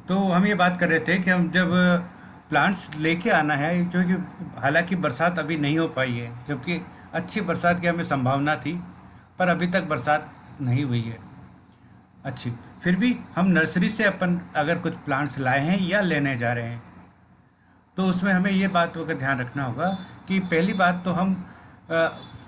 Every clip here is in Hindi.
तो हम ये बात कर रहे थे कि हम जब प्लांट्स लेके आना है, जो कि हालांकि बरसात अभी नहीं हो पाई है, जबकि अच्छी बरसात की हमें संभावना थी, पर अभी तक बरसात नहीं हुई है अच्छी। फिर भी हम नर्सरी से अपन अगर कुछ प्लांट्स लाए हैं या लेने जा रहे हैं, तो उसमें हमें ये बातों का ध्यान रखना होगा कि पहली बात तो हम अ,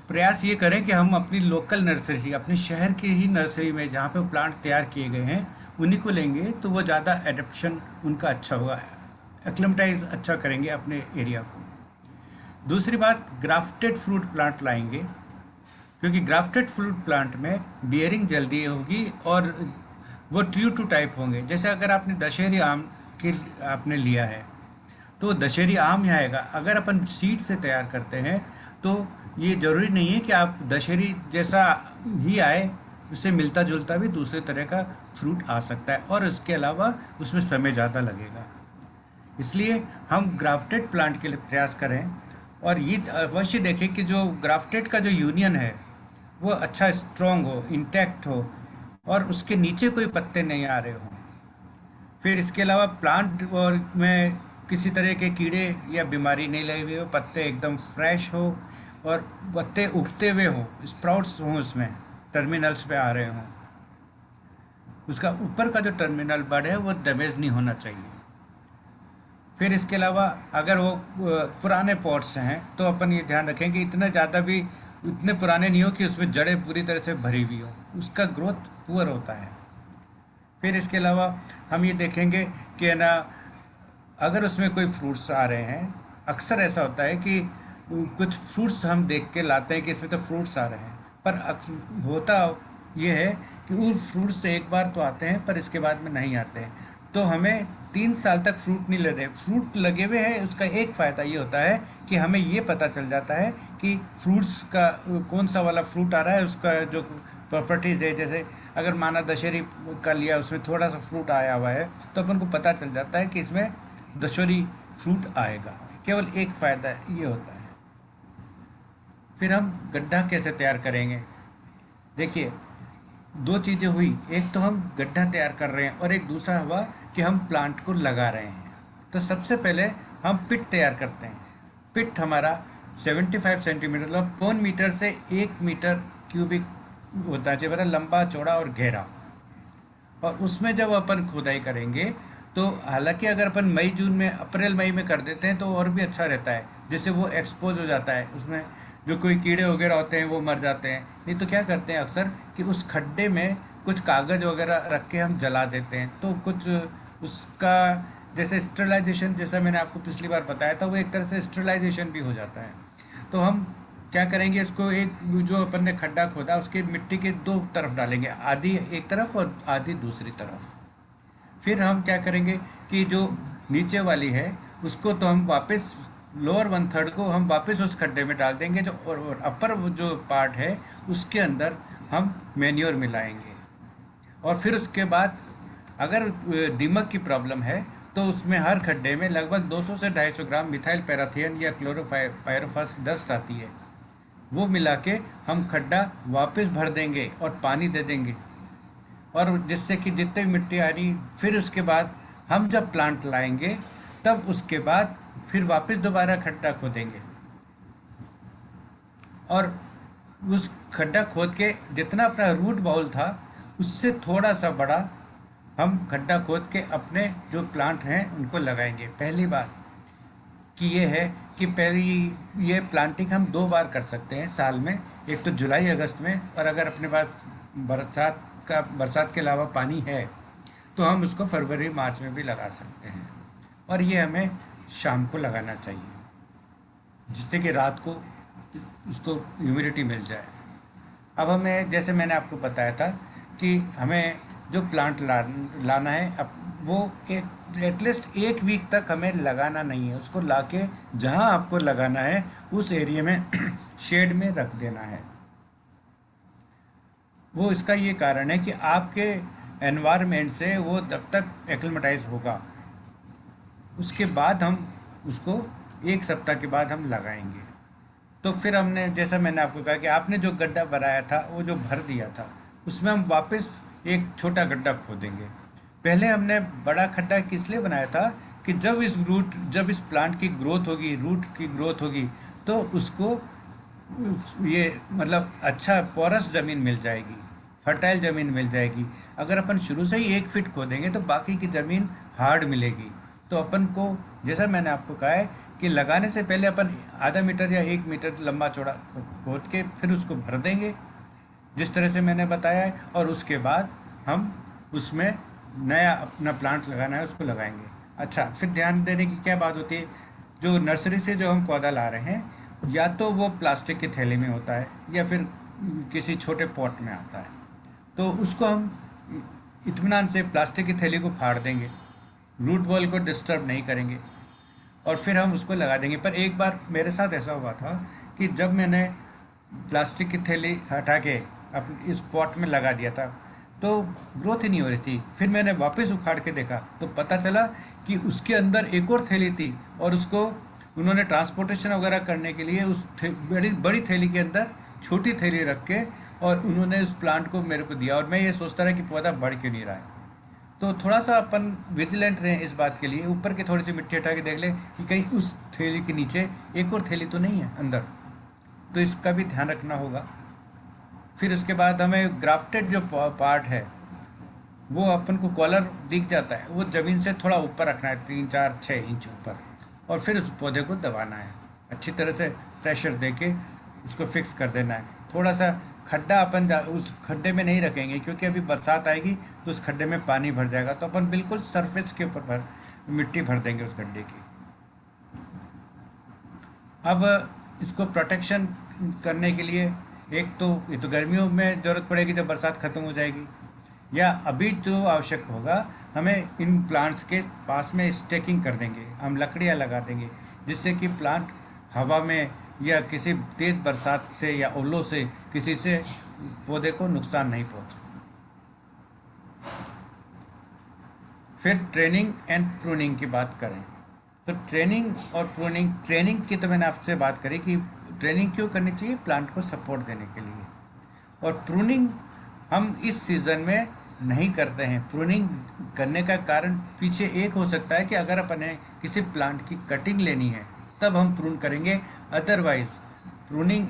प्रयास ये करें कि हम अपनी लोकल नर्सरी, अपने शहर की ही नर्सरी में जहाँ पे प्लांट तैयार किए गए हैं, उन्हीं को लेंगे तो वो ज़्यादा एडेप्शन उनका अच्छा होगा, एक्लमटाइज अच्छा करेंगे अपने एरिया को। दूसरी बात, ग्राफ्टेड फ्रूट प्लांट लाएंगे, क्योंकि ग्राफ्टेड फ्रूट प्लांट में बियरिंग जल्दी होगी और वो ट्रू टू टाइप होंगे। जैसे अगर आपने दशहरी आम के आपने लिया है, तो दशहरी आम ही आएगा। अगर अपन सीड से तैयार करते हैं, तो ये ज़रूरी नहीं है कि आप दशहरी जैसा ही आए, उससे मिलता जुलता भी दूसरे तरह का फ्रूट आ सकता है, और इसके अलावा उसमें समय ज़्यादा लगेगा। इसलिए हम ग्राफ्टेड प्लांट के लिए प्रयास करें, और ये अवश्य देखें कि जो ग्राफ्टेड का जो यूनियन है वो अच्छा स्ट्रॉन्ग हो, इंटैक्ट हो, और उसके नीचे कोई पत्ते नहीं आ रहे हों। फिर इसके अलावा प्लांट और में किसी तरह के कीड़े या बीमारी नहीं लगी हुई हो, पत्ते एकदम फ्रेश हो, और पत्ते उगते हुए हों, स्प्राउट्स हों, उसमें टर्मिनल्स पे आ रहे हों। उसका ऊपर का जो टर्मिनल बड है वो डैमेज नहीं होना चाहिए। फिर इसके अलावा अगर वो पुराने पॉट्स हैं, तो अपन ये ध्यान रखें कि इतना ज़्यादा भी इतने पुराने नहीं हो कि उसमें जड़ें पूरी तरह से भरी हुई हो, उसका ग्रोथ पुअर होता है। फिर इसके अलावा हम ये देखेंगे कि है ना, अगर उसमें कोई फ्रूट्स आ रहे हैं, अक्सर ऐसा होता है कि कुछ फ्रूट्स हम देख के लाते हैं कि इसमें तो फ्रूट्स आ रहे हैं, पर होता ये है कि उस फ्रूट से एक बार तो आते हैं पर इसके बाद में नहीं आते हैं। तो हमें 3 साल तक फ्रूट नहीं लगे, फ्रूट लगे हुए हैं, उसका एक फ़ायदा ये होता है कि हमें ये पता चल जाता है कि फ्रूट्स का कौन सा वाला फ्रूट आ रहा है, उसका जो प्रॉपर्टीज़ है। जैसे अगर माना दशहरी का लिया, उसमें थोड़ा सा फ्रूट आया हुआ है, तो अपन को पता चल जाता है कि इसमें दशहरी फ्रूट आएगा। केवल एक फ़ायदा ये होता है। फिर हम गड्ढा कैसे तैयार करेंगे? देखिए, दो चीज़ें हुई, एक तो हम गड्ढा तैयार कर रहे हैं, और एक दूसरा हुआ कि हम प्लांट को लगा रहे हैं। तो सबसे पहले हम पिट तैयार करते हैं। पिट हमारा 75 सेंटीमीटर, मतलब 1 मीटर से 1 मीटर क्यूबिक होता चाहिए, मतलब लंबा, चौड़ा और गहरा। और उसमें जब अपन खुदाई करेंगे, तो हालांकि अगर अपन मई जून में, अप्रैल मई में कर देते हैं तो और भी अच्छा रहता है, जिससे वो एक्सपोज हो जाता है, उसमें जो कोई कीड़े वगैरह होते हैं वो मर जाते हैं। नहीं तो क्या करते हैं अक्सर कि उस खड्डे में कुछ कागज़ वगैरह रख के हम जला देते हैं, तो कुछ उसका जैसे स्टरलाइजेशन, जैसा मैंने आपको पिछली बार बताया था, वो एक तरह से स्टरलाइजेशन भी हो जाता है। तो हम क्या करेंगे, इसको एक जो अपन ने खड्डा खोदा उसके मिट्टी के दो तरफ डालेंगे, आधी एक तरफ और आधी दूसरी तरफ। फिर हम क्या करेंगे कि जो नीचे वाली है उसको तो हम वापस, लोअर 1/3 को हम वापस उस खड्डे में डाल देंगे, जो और अपर जो पार्ट है उसके अंदर हम मैन्योर मिलाएंगे। और फिर उसके बाद अगर दीमक की प्रॉब्लम है, तो उसमें हर खड्डे में लगभग 200 से 250 ग्राम मिथाइल पैराथियन या क्लोरोपायरोफास डस्ट आती है, वो मिला के हम खड्डा वापस भर देंगे और पानी दे देंगे, और जिससे कि जितने भी मिट्टी आ रही, फिर उसके बाद हम जब प्लांट लाएंगे, तब उसके बाद फिर वापस दोबारा खड्डा खोदेंगे, और उस खड्डा खोद के जितना अपना रूट बाउल था उससे थोड़ा सा बड़ा हम खड्डा खोद के अपने जो प्लांट हैं उनको लगाएंगे। पहली बात कि ये है कि पहली ये प्लांटिंग हम 2 बार कर सकते हैं साल में, एक तो जुलाई अगस्त में, और अगर अपने पास बरसात के अलावा पानी है तो हम उसको फरवरी मार्च में भी लगा सकते हैं। और ये हमें शाम को लगाना चाहिए, जिससे कि रात को उसको ह्यूमिडिटी मिल जाए। अब हमें, जैसे मैंने आपको बताया था कि हमें जो प्लांट लाना है, अब वो एक एटलीस्ट 1 वीक तक हमें लगाना नहीं है, उसको लाके जहाँ आपको लगाना है उस एरिया में शेड में रख देना है। वो इसका ये कारण है कि आपके एनवायरनमेंट से वो तब तक एक्लिमेटाइज होगा, उसके बाद हम उसको 1 सप्ताह के बाद हम लगाएंगे। तो फिर हमने, जैसा मैंने आपको कहा कि आपने जो गड्ढा बनाया था, वो जो भर दिया था, उसमें हम वापस एक छोटा गड्ढा खोदेंगे। पहले हमने बड़ा खड्डा किस लिए बनाया था कि जब इस प्लांट की ग्रोथ होगी, रूट की ग्रोथ होगी, तो उसको ये मतलब अच्छा पोरस ज़मीन मिल जाएगी, फर्टाइल ज़मीन मिल जाएगी। अगर अपन शुरू से ही 1 फीट खोदेंगे तो बाकी की ज़मीन हार्ड मिलेगी। तो अपन को, जैसा मैंने आपको कहा है, कि लगाने से पहले अपन आधा मीटर या 1 मीटर लंबा चौड़ा खोद के फिर उसको भर देंगे, जिस तरह से मैंने बताया है। और उसके बाद हम उसमें नया अपना प्लांट लगाना है उसको लगाएंगे। अच्छा, फिर ध्यान देने की क्या बात होती है, जो नर्सरी से जो हम पौधा ला रहे हैं, या तो वो प्लास्टिक की थैली में होता है या फिर किसी छोटे पॉट में आता है। तो उसको हम इत्मीनान से प्लास्टिक की थैली को फाड़ देंगे, रूट बॉल को डिस्टर्ब नहीं करेंगे, और फिर हम उसको लगा देंगे। पर एक बार मेरे साथ ऐसा हुआ था कि जब मैंने प्लास्टिक की थैली हटा के अपने इस पॉट में लगा दिया था, तो ग्रोथ ही नहीं हो रही थी। फिर मैंने वापस उखाड़ के देखा तो पता चला कि उसके अंदर एक और थैली थी, और उसको उन्होंने ट्रांसपोर्टेशन वगैरह करने के लिए बड़ी बड़ी थैली के अंदर छोटी थैली रख के और उन्होंने उस प्लांट को मेरे को दिया। और मैं ये सोचता रहा कि पौधा बढ़ क्यों नहीं रहा है। तो थोड़ा सा अपन विजिलेंट रहें इस बात के लिए, ऊपर की थोड़ी सी मिट्टी हटा के देख लें कि कहीं उस थैली के नीचे एक और थैली तो नहीं है अंदर। तो इसका भी ध्यान रखना होगा। फिर उसके बाद हमें ग्राफ्टेड जो पार्ट है, वो अपन को कॉलर दिख जाता है, वो ज़मीन से थोड़ा ऊपर रखना है, 3 4 6 इंच ऊपर, और फिर उस पौधे को दबाना है अच्छी तरह से, प्रेशर दे के उसको फिक्स कर देना है। थोड़ा सा खड्डा उस खड्डे में नहीं रखेंगे, क्योंकि अभी बरसात आएगी तो उस खड्डे में पानी भर जाएगा। तो अपन बिल्कुल सरफेस के ऊपर मिट्टी भर देंगे उस गड्ढे की। अब इसको प्रोटेक्शन करने के लिए, एक तो ये तो गर्मियों में ज़रूरत पड़ेगी जब बरसात ख़त्म हो जाएगी, या अभी जो आवश्यक होगा, हमें इन प्लांट्स के पास में स्टेकिंग कर देंगे, हम लकड़ियाँ लगा देंगे, जिससे कि प्लांट हवा में या किसी तेज़ बरसात से या ओलों से किसी से पौधे को नुकसान नहीं पहुँचे। फिर ट्रेनिंग एंड प्रूनिंग की बात करें, तो ट्रेनिंग और प्रूनिंग, ट्रेनिंग की तो मैंने आपसे बात करी कि ट्रेनिंग क्यों करनी चाहिए, प्लांट को सपोर्ट देने के लिए। और प्रूनिंग हम इस सीज़न में नहीं करते हैं। प्रूनिंग करने का कारण पीछे एक हो सकता है कि अगर अपन ने किसी प्लांट की कटिंग लेनी है तब हम प्रून करेंगे, अदरवाइज प्रूनिंग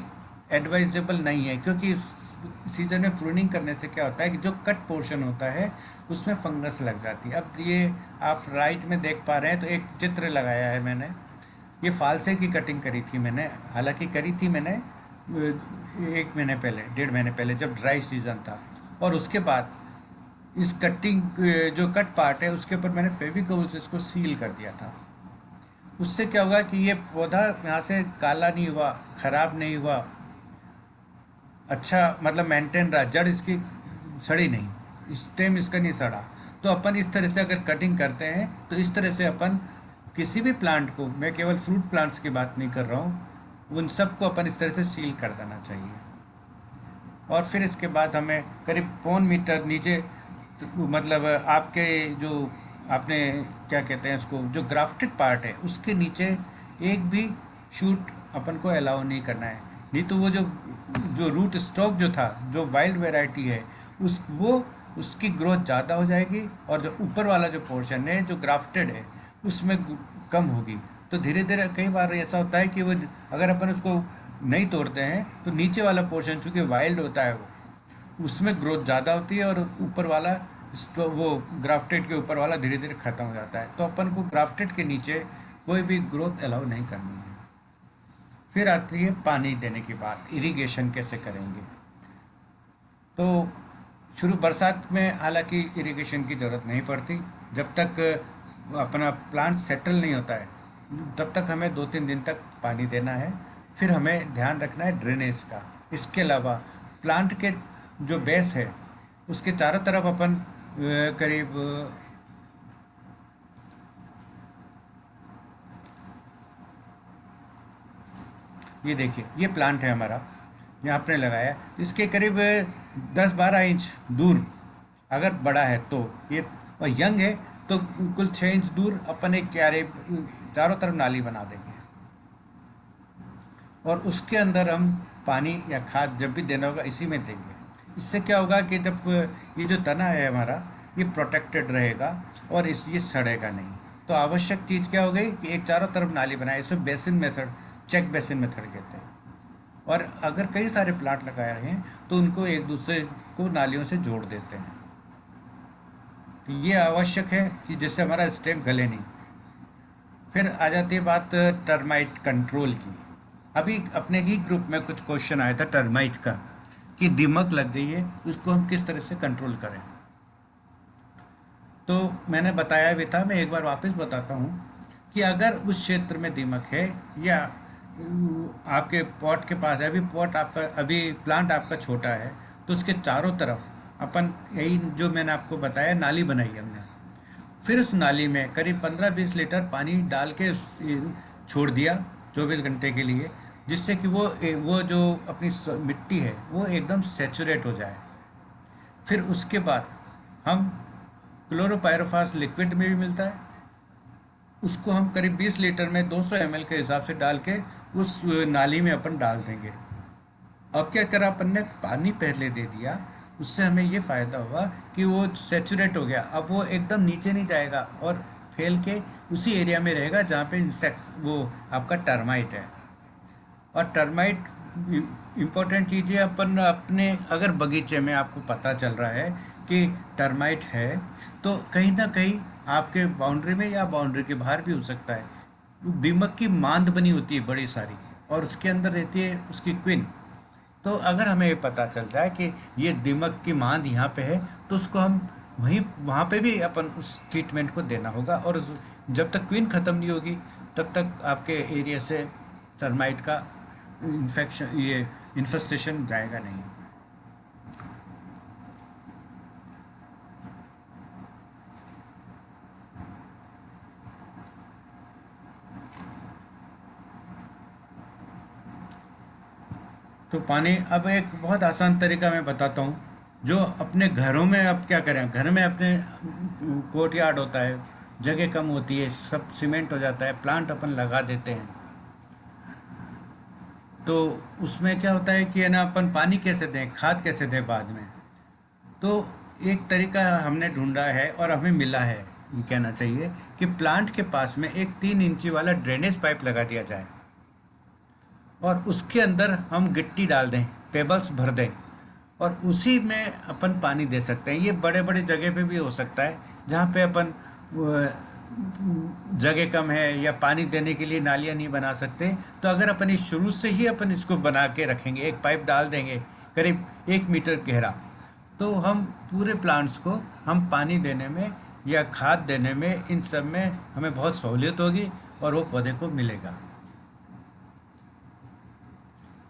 एडवाइजेबल नहीं है, क्योंकि सीजन में प्रूनिंग करने से क्या होता है कि जो कट पोर्शन होता है उसमें फंगस लग जाती है। अब ये आप राइट में देख पा रहे हैं, तो एक चित्र लगाया है मैंने, ये फालसे की कटिंग करी थी मैंने, हालांकि करी थी मैंने 1 महीने पहले, 1.5 महीने पहले, जब ड्राई सीज़न था। और उसके बाद इस कटिंग जो कट पार्ट है उसके ऊपर मैंने फेविकोल से इसको सील कर दिया था। उससे क्या होगा कि ये पौधा यहाँ से काला नहीं हुआ, ख़राब नहीं हुआ, अच्छा मतलब मेंटेन रहा, जड़ इसकी सड़ी नहीं, स्टेम इसका नहीं सड़ा। तो अपन इस तरह से अगर कटिंग करते हैं तो इस तरह से अपन किसी भी प्लांट को, मैं केवल फ्रूट प्लांट्स की बात नहीं कर रहा हूँ, उन सबको अपन इस तरह से सील कर देना चाहिए। और फिर इसके बाद हमें करीब 1.25 मीटर नीचे, मतलब आपके जो आपने क्या कहते हैं इसको, जो ग्राफ्टेड पार्ट है उसके नीचे एक भी शूट अपन को अलाउ नहीं करना है। नहीं तो वो जो जो रूट स्टॉक जो था, जो वाइल्ड वैरायटी है, उसकी ग्रोथ ज़्यादा हो जाएगी, और जो ऊपर वाला जो पोर्शन है जो ग्राफ्टेड है उसमें कम होगी। तो धीरे धीरे कई बार ऐसा होता है कि वो, अगर अपन उसको नहीं तोड़ते हैं तो नीचे वाला पोर्शन चूँकि वाइल्ड होता है, वो उसमें ग्रोथ ज़्यादा होती है, और ऊपर वाला वो ग्राफ्टेड के ऊपर वाला धीरे धीरे ख़त्म हो जाता है। तो अपन को ग्राफ्टेड के नीचे कोई भी ग्रोथ अलाउ नहीं करनी है। फिर आती है पानी देने की बात, इरिगेशन कैसे करेंगे। तो शुरू बरसात में हालांकि इरिगेशन की ज़रूरत नहीं पड़ती, जब तक अपना प्लांट सेटल नहीं होता है तब तक हमें 2 3 दिन तक पानी देना है। फिर हमें ध्यान रखना है ड्रेनेज का। इसके अलावा प्लांट के जो बेस है उसके चारों तरफ अपन करीब ये देखिए, ये प्लांट है हमारा, यहाँ आपने लगाया, इसके करीब 10 12 इंच दूर अगर बड़ा है तो ये, और यंग है तो कुल 6 इंच दूर अपन एक क्यारे चारों तरफ नाली बना देंगे, और उसके अंदर हम पानी या खाद जब भी देना होगा इसी में देंगे। इससे क्या होगा कि जब ये जो तना है हमारा, ये प्रोटेक्टेड रहेगा और ये सड़ेगा नहीं। तो आवश्यक चीज़ क्या हो गई कि एक चारों तरफ नाली बनाए, इसे basin method, check basin method कहते हैं। और अगर कई सारे प्लांट लगाए रहे हैं तो उनको एक दूसरे को नालियों से जोड़ देते हैं। तो ये आवश्यक है कि जिससे हमारा स्टेम गले नहीं। फिर आ जाती है बात टर्माइट कंट्रोल की। अभी अपने ही ग्रुप में कुछ क्वेश्चन आया था टर्माइट का, कि दीमक लग गई है, उसको हम किस तरह से कंट्रोल करें। तो मैंने बताया भी था, मैं एक बार वापस बताता हूँ कि अगर उस क्षेत्र में दीमक है या आपके पॉट के पास है, अभी पॉट आपका, अभी प्लांट आपका छोटा है, तो उसके चारों तरफ अपन यही जो मैंने आपको बताया नाली बनाई हमने। फिर उस नाली में करीब 15-20 लीटर पानी डाल के छोड़ दिया 24 घंटे के लिए, जिससे कि वो जो अपनी मिट्टी है वो एकदम सेचुरेट हो जाए। फिर उसके बाद हम क्लोरोपायरोफास लिक्विड में भी मिलता है, उसको हम करीब 20 लीटर में 200 ml के हिसाब से डाल के उस नाली में अपन डाल देंगे। अब क्या करा अपन ने, पानी पहले दे दिया, उससे हमें ये फ़ायदा हुआ कि वो सेचुरेट हो गया। अब वो एकदम नीचे नहीं जाएगा और फैल के उसी एरिया में रहेगा जहाँ पे इंसेक्ट्स, वो आपका टर्माइट है। और टर्माइट इम्पोर्टेंट चीज़ है, अपन अपने अगर बगीचे में आपको पता चल रहा है कि टर्माइट है, तो कहीं ना कहीं आपके बाउंड्री में या बाउंड्री के बाहर भी हो सकता है। दीमक की मांद बनी होती है बड़ी सारी, और उसके अंदर रहती है उसकी क्वीन। तो अगर हमें ये पता चल जाए कि ये दीमक की मांद यहाँ पे है, तो उसको हम वहाँ पे भी अपन उस ट्रीटमेंट को देना होगा। और जब तक क्वीन ख़त्म नहीं होगी तब तक आपके एरिया से टर्माइट का इन्फेक्शन, ये इन्फेस्टेशन जाएगा नहीं। तो पानी, अब एक बहुत आसान तरीका मैं बताता हूँ, जो अपने घरों में अब क्या करें, घर में अपने कोर्ट यार्ड होता है, जगह कम होती है, सब सीमेंट हो जाता है, प्लांट अपन लगा देते हैं। तो उसमें क्या होता है कि है ना, अपन पानी कैसे दें, खाद कैसे दें बाद में। तो एक तरीका हमने ढूंढा है और हमें मिला है, ये कहना चाहिए, कि प्लांट के पास में एक 3 इंची वाला ड्रेनेज पाइप लगा दिया जाए और उसके अंदर हम गिट्टी डाल दें, पेबल्स भर दें, और उसी में अपन पानी दे सकते हैं। ये बड़े बड़े जगह पे भी हो सकता है जहाँ पे अपन जगह कम है या पानी देने के लिए नालियाँ नहीं बना सकते। तो अगर अपन इस शुरू से ही अपन इसको बना के रखेंगे, एक पाइप डाल देंगे करीब 1 मीटर गहरा, तो हम पूरे प्लांट्स को हम पानी देने में या खाद देने में, इन सब में हमें बहुत सहूलियत होगी और वो पौधे को मिलेगा।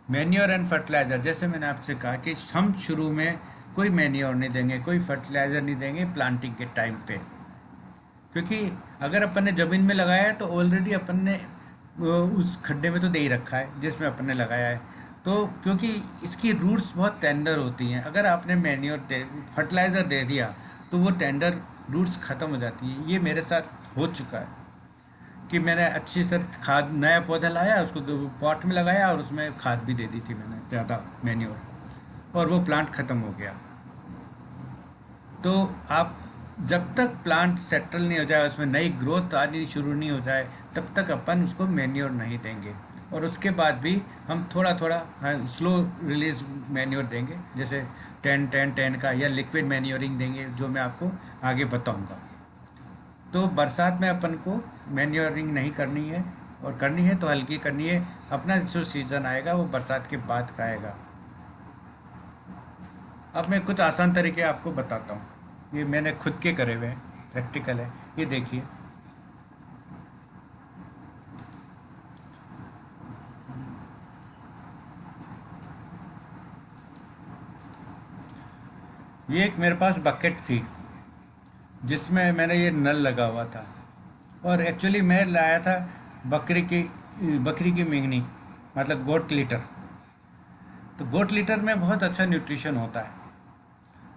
मैन्योर एंड फर्टिलाइज़र, जैसे मैंने आपसे कहा कि हम शुरू में कोई मैन्योर नहीं देंगे, कोई फर्टिलाइज़र नहीं देंगे प्लांटिंग के टाइम पे, क्योंकि अगर अपन ने ज़मीन में लगाया है तो ऑलरेडी अपन ने उस खड्डे में तो दे ही रखा है जिसमें अपन ने लगाया है। तो क्योंकि इसकी रूट्स बहुत टेंडर होती हैं, अगर आपने मैन्योर फर्टिलाइज़र दे दिया तो वो टेंडर रूट्स ख़त्म हो जाती हैं। ये मेरे साथ हो चुका है कि मैंने अच्छी से खाद, नया पौधा लाया, उसको पॉट में लगाया और उसमें खाद भी दे दी थी मैंने ज़्यादा मैन्योर, और वो प्लांट ख़त्म हो गया। तो आप जब तक प्लांट सेटल नहीं हो जाए, उसमें नई ग्रोथ आनी शुरू नहीं हो जाए, तब तक अपन उसको मैन्योर नहीं देंगे। और उसके बाद भी हम थोड़ा थोड़ा स्लो रिलीज मैन्योर देंगे, जैसे 10-10-10 का, या लिक्विड मैन्योरिंग देंगे, जो मैं आपको आगे बताऊंगा। तो बरसात में अपन को मैन्योरिंग नहीं करनी है, और करनी है तो हल्की करनी है। अपना जो सीज़न आएगा वो बरसात के बाद का आएगा। अब मैं कुछ आसान तरीके आपको बताता हूँ, ये मैंने खुद के करे हुए हैं, प्रैक्टिकल है। ये देखिए, ये एक मेरे पास बकेट थी जिसमें मैंने ये नल लगा हुआ था, और एक्चुअली मैं लाया था बकरी की मिंगनी, मतलब गोट लीटर। तो गोट लीटर में बहुत अच्छा न्यूट्रिशन होता है।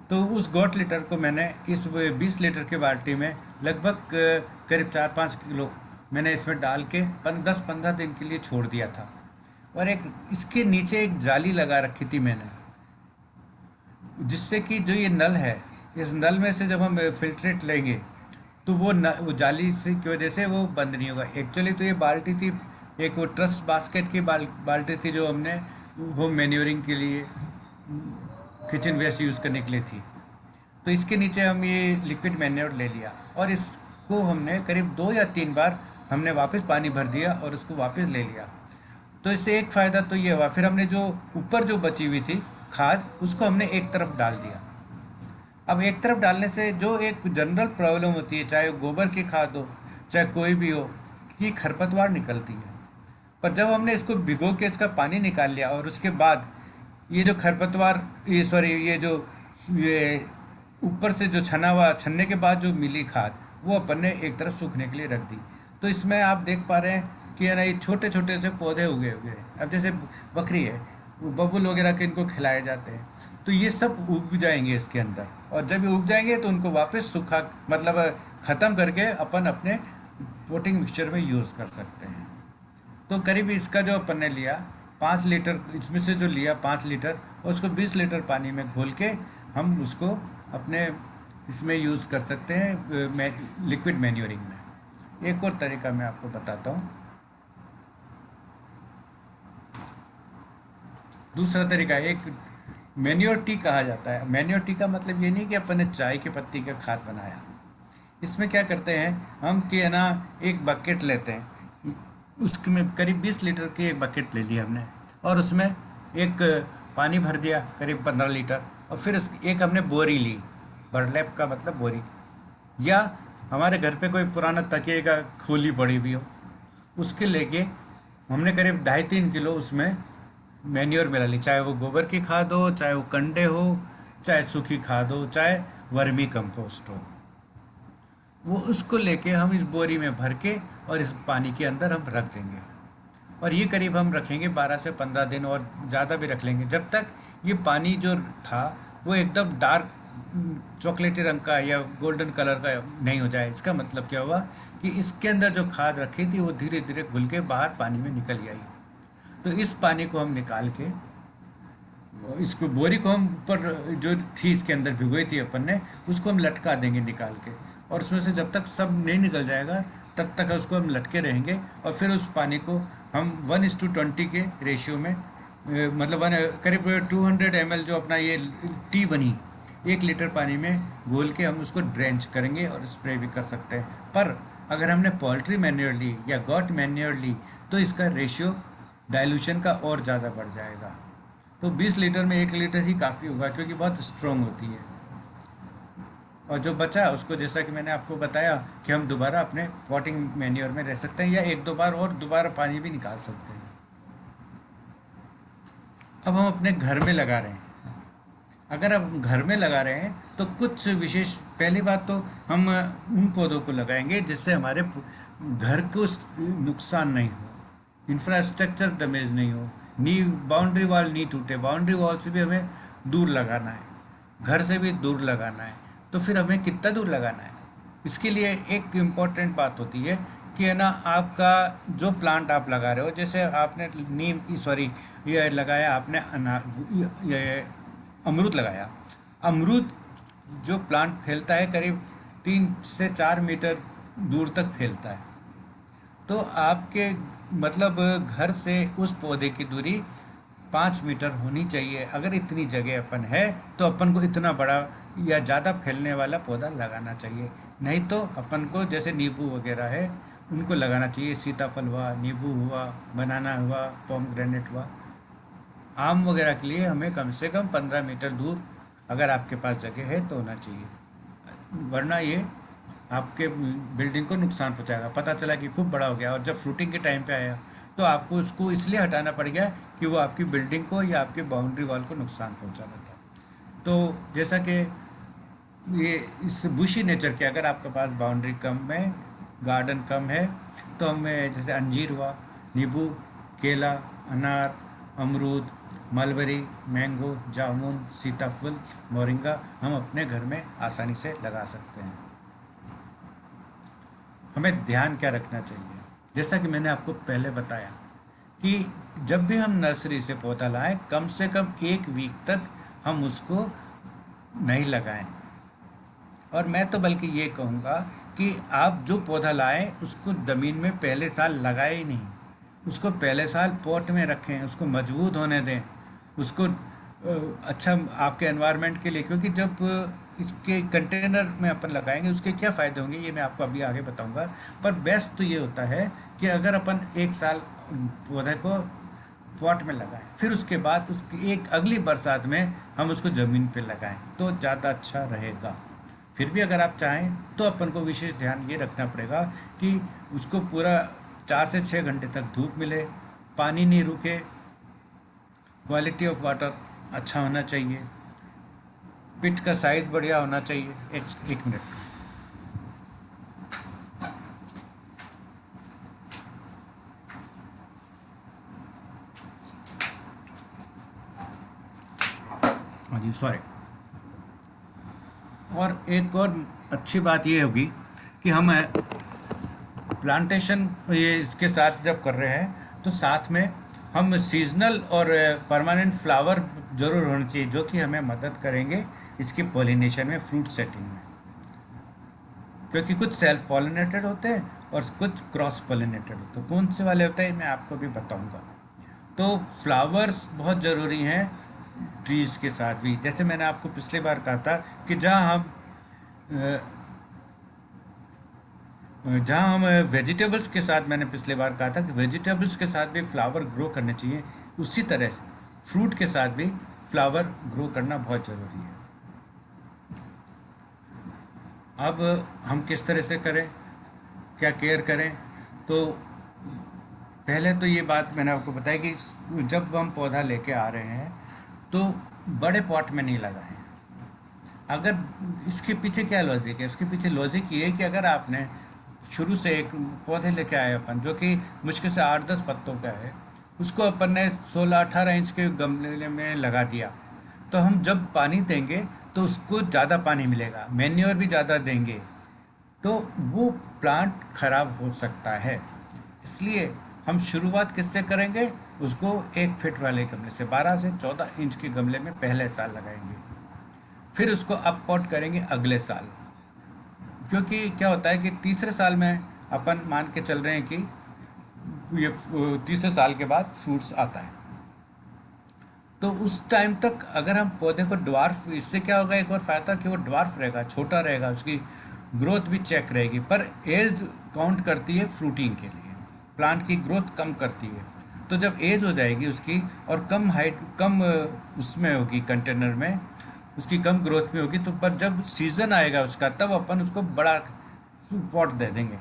तो उस गोट लीटर को मैंने इस 20 लीटर की बाल्टी में लगभग करीब 4-5 किलो मैंने इसमें डाल के 10-15 दिन के लिए छोड़ दिया था। और एक इसके नीचे एक जाली लगा रखी थी मैंने, जिससे कि जो ये नल है इस नल में से जब हम फिल्ट्रेट लेंगे तो वो जाली से की वजह से वो बंद नहीं होगा। एक्चुअली तो ये बाल्टी थी, एक वो ट्रस्ट बास्केट की बाल्टी थी जो हमने होम मैन्योरिंग के लिए, किचन वेस्ट यूज़ करने के लिए थी। तो इसके नीचे हम ये लिक्विड मैन्योर ले लिया और इसको हमने करीब 2 या 3 बार हमने वापस पानी भर दिया और उसको वापस ले लिया। तो इससे एक फ़ायदा तो ये हुआ, फिर हमने जो ऊपर जो बची हुई थी खाद उसको हमने एक तरफ डाल दिया। अब एक तरफ डालने से जो एक जनरल प्रॉब्लम होती है, चाहे वो गोबर की खाद हो चाहे कोई भी हो, कि खरपतवार निकलती है। पर जब हमने इसको भिगो के इसका पानी निकाल लिया और उसके बाद ये जो खरपतवार, ये सॉरी, ये ऊपर से जो छना हुआ, छनने के बाद जो मिली खाद, वो अपन ने एक तरफ सूखने के लिए रख दी। तो इसमें आप देख पा रहे हैं कि है ना, ये छोटे छोटे से पौधे उगे हुए हैं। अब जैसे बकरी है, वो बबुल वगैरह के इनको खिलाए जाते हैं, तो ये सब उग जाएंगे इसके अंदर। और जब ये उग जाएंगे तो उनको वापस सूखा, मतलब ख़त्म करके अपन अपने पोटिंग मिक्सचर में यूज़ कर सकते हैं। तो करीब इसका जो अपन ने लिया 5 लीटर, इसमें से जो लिया 5 लीटर, और उसको 20 लीटर पानी में घोल के हम उसको अपने इसमें यूज़ कर सकते हैं लिक्विड मैन्योरिंग में। एक और तरीका मैं आपको बताता हूँ। दूसरा तरीका, एक मैन्योर टी कहा जाता है। मैन्योर टी का मतलब ये नहीं कि अपन ने चाय की पत्ती का खाद बनाया। इसमें क्या करते हैं हम कि है ना, एक बकेट लेते हैं, उसमें करीब 20 लीटर की एक बकेट ले ली हमने, और उसमें एक पानी भर दिया करीब 15 लीटर, और फिर एक हमने बोरी ली, बर्लैप का मतलब बोरी, या हमारे घर पे कोई पुराना तकिए का खोली पड़ी हुई हो, उसके लेके हमने करीब 2.5-3 किलो उसमें मैन्योर मिला ली, चाहे वो गोबर की खाद हो, चाहे वो कंडे हो, चाहे सूखी खाद हो, चाहे वर्मी कंपोस्ट हो, वो उसको लेके हम इस बोरी में भर के और इस पानी के अंदर हम रख देंगे। और ये करीब हम रखेंगे 12 से 15 दिन, और ज़्यादा भी रख लेंगे, जब तक ये पानी जो था वो एकदम डार्क चॉकलेटी रंग का या गोल्डन कलर का नहीं हो जाए। इसका मतलब क्या हुआ कि इसके अंदर जो खाद रखी थी वो धीरे धीरे घुल के बाहर पानी में निकल आई। तो इस पानी को हम निकाल के, इसको बोरी को हम ऊपर जो थी इसके अंदर भिगोई थी अपन ने, उसको हम लटका देंगे निकाल के, और उसमें से जब तक सब नहीं निकल जाएगा तब तक उसको हम लटके रहेंगे। और फिर उस पानी को हम 1:20 के रेशियो में, मतलब करीब 200 ml जो अपना ये टी बनी, 1 लीटर पानी में घोल के हम उसको ड्रेंच करेंगे और स्प्रे भी कर सकते हैं। पर अगर हमने पोल्ट्री मैन्योर ली या गॉट मैन्योर ली तो इसका रेशियो डाइल्यूशन का और ज़्यादा बढ़ जाएगा। तो 20 लीटर में 1 लीटर ही काफ़ी होगा, क्योंकि बहुत स्ट्रॉन्ग होती है। और जो बचा उसको, जैसा कि मैंने आपको बताया, कि हम दोबारा अपने पॉटिंग मैन्योर में रह सकते हैं, या 1-2 बार और दोबारा पानी भी निकाल सकते हैं। अब हम अपने घर में लगा रहे हैं। अगर आप घर में लगा रहे हैं तो कुछ विशेष, पहली बात तो हम उन पौधों को लगाएंगे जिससे हमारे घर को नुकसान नहीं हो, इंफ्रास्ट्रक्चर डैमेज नहीं हो, नी बाउंड्री वॉल नहीं टूटे। बाउंड्री वॉल से भी हमें दूर लगाना है, घर से भी दूर लगाना है। तो फिर हमें कितना दूर लगाना है, इसके लिए एक इम्पॉर्टेंट बात होती है कि है ना, आपका जो प्लांट आप लगा रहे हो, जैसे आपने नीम, सॉरी, ये लगाया आपने ये अमरूद लगाया। अमरूद जो प्लांट फैलता है करीब 3 से 4 मीटर दूर तक फैलता है। तो आपके मतलब घर से उस पौधे की दूरी 5 मीटर होनी चाहिए। अगर इतनी जगह अपन है तो अपन को इतना बड़ा या ज़्यादा फैलने वाला पौधा लगाना चाहिए। नहीं तो अपन को जैसे नींबू वगैरह है उनको लगाना चाहिए, सीताफल हुआ, नींबू हुआ, बनाना हुआ, पोमग्रेनेट हुआ। आम वगैरह के लिए हमें कम से कम 15 मीटर दूर अगर आपके पास जगह है तो होना चाहिए, वरना ये आपके बिल्डिंग को नुकसान पहुंचाएगा। पता चला कि खूब बड़ा हो गया और जब फ्रूटिंग के टाइम पे आया तो आपको उसको इसलिए हटाना पड़ गया कि वो आपकी बिल्डिंग को या आपकी बाउंड्री वॉल को नुकसान पहुंचा रहा था। तो जैसा कि ये इस बुशी नेचर के, अगर आपके पास बाउंड्री कम है, गार्डन कम है, तो हमें जैसे अंजीर हुआ, नींबू, केला, अनार, अमरूद, मलबरी, मैंगो, जामुन, सीताफल, मोरिंगा हम अपने घर में आसानी से लगा सकते हैं। हमें ध्यान क्या रखना चाहिए, जैसा कि मैंने आपको पहले बताया कि जब भी हम नर्सरी से पौधा लाएं, कम से कम 1 वीक तक हम उसको नहीं लगाएं। और मैं तो बल्कि ये कहूँगा कि आप जो पौधा लाएं उसको ज़मीन में पहले साल लगाए ही नहीं, उसको पहले साल पॉट में रखें, उसको मजबूत होने दें, उसको अच्छा आपके एनवायरनमेंट के लिए, क्योंकि जब इसके कंटेनर में अपन लगाएंगे उसके क्या फ़ायदे होंगे ये मैं आपको अभी आगे बताऊंगा। पर बेस्ट तो ये होता है कि अगर अपन एक साल पौधे को पॉट में लगाएं, फिर उसके बाद उसकी एक अगली बरसात में हम उसको ज़मीन पे लगाएं तो ज़्यादा अच्छा रहेगा। फिर भी अगर आप चाहें तो अपन को विशेष ध्यान ये रखना पड़ेगा कि उसको पूरा 4 से 6 घंटे तक धूप मिले, पानी नहीं रुके, क्वालिटी ऑफ वाटर अच्छा होना चाहिए, पिट का साइज बढ़िया होना चाहिए। एक मिनट। हाँ जी, सॉरी। और एक और अच्छी बात ये होगी कि हम प्लांटेशन ये इसके साथ जब कर रहे हैं तो साथ में हम सीजनल और परमानेंट फ्लावर जरूर होने चाहिए, जो कि हमें मदद करेंगे इसकी पॉलिनेशन में, फ्रूट सेटिंग में। क्योंकि कुछ सेल्फ पॉलिनेटेड होते हैं और कुछ क्रॉस पॉलिनेटेड होते हैं। कौन से वाले होते हैं मैं आपको भी बताऊंगा। तो फ्लावर्स बहुत ज़रूरी हैं ट्रीज़ के साथ भी। जैसे मैंने आपको पिछली बार कहा था कि जहाँ हम वेजिटेबल्स के साथ, मैंने पिछली बार कहा था कि वेजिटेबल्स के साथ भी फ्लावर ग्रो करने चाहिए, उसी तरह से फ्रूट के साथ भी फ्लावर ग्रो करना बहुत ज़रूरी है। अब हम किस तरह से करें, क्या केयर करें? तो पहले तो ये बात मैंने आपको बताया कि जब हम पौधा लेके आ रहे हैं तो बड़े पॉट में नहीं लगाएं। अगर इसके पीछे क्या लॉजिक है? उसके पीछे लॉजिक ये है कि अगर आपने शुरू से एक पौधे लेके आए अपन, जो कि मुश्किल से 8-10 पत्तों का है, उसको अपन ने 16-18 इंच के गमले में लगा दिया, तो हम जब पानी देंगे तो उसको ज़्यादा पानी मिलेगा, मैन्योर भी ज़्यादा देंगे, तो वो प्लांट खराब हो सकता है। इसलिए हम शुरुआत किससे करेंगे? उसको 1 फीट वाले गमले से, 12 से 14 इंच के गमले में पहले साल लगाएंगे, फिर उसको अप पॉट करेंगे अगले साल। क्योंकि क्या होता है कि तीसरे साल में अपन मान के चल रहे हैं कि ये तीसरे साल के बाद फ्रूट्स आता है, तो उस टाइम तक अगर हम पौधे को ड्वार्फ, इससे क्या होगा, एक और फायदा कि वो ड्वार्फ रहेगा, छोटा रहेगा, उसकी ग्रोथ भी चेक रहेगी। पर एज काउंट करती है फ्रूटिंग के लिए, प्लांट की ग्रोथ कम करती है। तो जब एज हो जाएगी उसकी और कम हाइट, कम उसमें होगी कंटेनर में, उसकी कम ग्रोथ में होगी, तो पर जब सीज़न आएगा उसका तब अपन उसको बड़ा पॉट दे देंगे।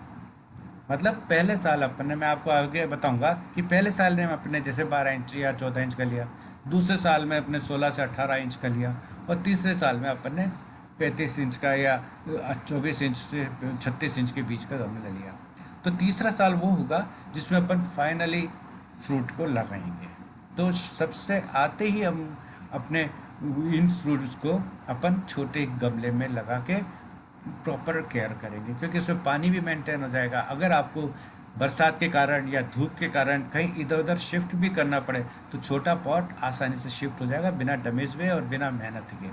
मतलब पहले साल अपन ने, मैं आपको आगे बताऊंगा कि पहले साल में अपने जैसे 12 इंच या 14 इंच का लिया, दूसरे साल में अपने 16 से 18 इंच का लिया, और तीसरे साल में अपन ने 35 इंच का या 24 इंच से 36 इंच के बीच का गमला लिया। तो तीसरा साल वो होगा जिसमें अपन फाइनली फ्रूट को लगाएंगे। तो सबसे आते ही हम अपने इन फ्रूट्स को अपन छोटे गमले में लगा के प्रॉपर केयर करेंगे, क्योंकि उसमें पानी भी मेंटेन हो जाएगा। अगर आपको बरसात के कारण या धूप के कारण कहीं इधर उधर शिफ्ट भी करना पड़े तो छोटा पॉट आसानी से शिफ्ट हो जाएगा, बिना डैमेज हुए और बिना मेहनत के।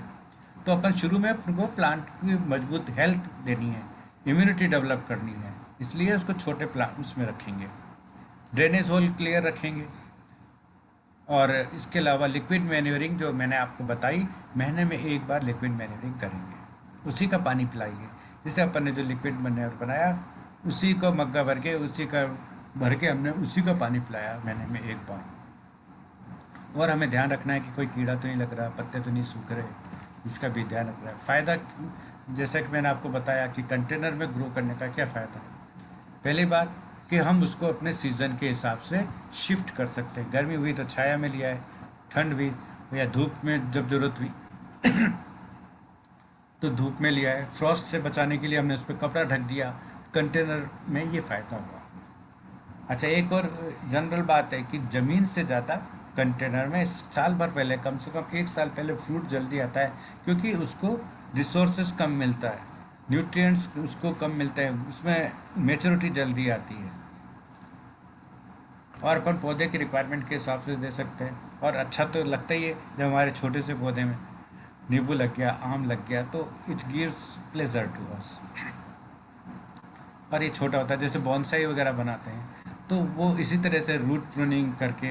तो अपन शुरू में अपन को प्लांट की मजबूत हेल्थ देनी है, इम्यूनिटी डेवलप करनी है, इसलिए उसको छोटे प्लांट्स में रखेंगे, ड्रेनेज होल क्लियर रखेंगे। और इसके अलावा लिक्विड मैन्योरिंग जो मैंने आपको बताई, महीने में एक बार लिक्विड मैन्योरिंग करेंगे, उसी का पानी पिलाएंगे। जैसे अपन ने जो लिक्विड मैन्योर बनाया उसी को मग्गा भर के, उसी का भर के हमने उसी का पानी पिलाया महीने में एक बार। और हमें ध्यान रखना है कि कोई कीड़ा तो नहीं लग रहा, पत्ते तो नहीं सूख रहे, इसका भी ध्यान रखना है। फ़ायदा जैसा कि मैंने आपको बताया कि कंटेनर में ग्रो करने का क्या फ़ायदा है। पहली बात कि हम उसको अपने सीज़न के हिसाब से शिफ्ट कर सकते हैं। गर्मी हुई तो छाया में लिया है, ठंड हुई या धूप में जब ज़रूरत हुई तो धूप में लिया है, फ्रॉस्ट से बचाने के लिए हमने उस पर कपड़ा ढक दिया, कंटेनर में ये फ़ायदा हुआ। अच्छा, एक और जनरल बात है कि ज़मीन से ज़्यादा कंटेनर में साल भर पहले, कम से कम 1 साल पहले फ्रूट जल्दी आता है, क्योंकि उसको रिसोर्सेज कम मिलता है, न्यूट्रिएंट्स उसको कम मिलते हैं, उसमें मेच्योरिटी जल्दी आती है। और अपन पौधे की रिक्वायरमेंट के हिसाब से दे सकते हैं। और अच्छा तो लगता ही है जब हमारे छोटे से पौधे में नींबू लग गया, आम लग गया, तो it gives pleasure to us. और ये छोटा होता है, जैसे बॉन्साई वगैरह बनाते हैं तो वो इसी तरह से रूट प्रूनिंग करके,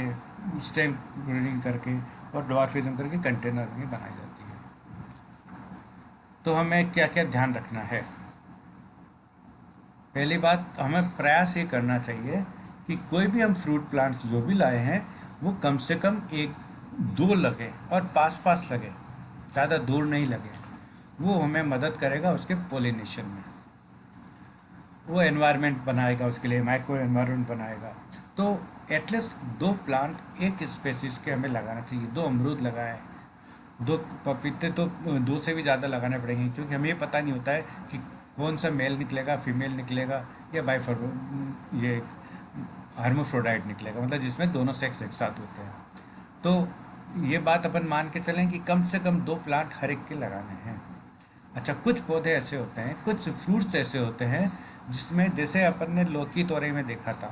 स्टेम प्रूनिंग करके और ड्वार्फिज्म करके कंटेनर में बनाई जाती है। तो हमें क्या क्या ध्यान रखना है? पहली बात, हमें प्रयास ये करना चाहिए कि कोई भी हम फ्रूट प्लांट्स जो भी लाए हैं वो कम से कम एक दो लगे और पास पास लगे, ज़्यादा दूर नहीं लगे। वो हमें मदद करेगा उसके पोलिनेशन में, वो एनवायरनमेंट बनाएगा, उसके लिए माइक्रो एनवायरनमेंट बनाएगा। तो एटलीस्ट दो प्लांट एक स्पेसिस के हमें लगाना चाहिए। दो अमरूद लगाएं, दो पपीते, तो दो से भी ज़्यादा लगाने पड़ेंगे, क्योंकि हमें ये पता नहीं होता है कि कौन सा मेल निकलेगा, फीमेल निकलेगा, या ये हर्माफ्रोडाइट निकलेगा, मतलब जिसमें दोनों सेक्स एक साथ होते हैं। तो ये बात अपन मान के चलें कि कम से कम दो प्लांट हर एक के लगाने हैं। अच्छा, कुछ पौधे ऐसे होते हैं, कुछ फ्रूट्स ऐसे होते हैं जिसमें, जैसे अपन ने लौकी तोरई में देखा था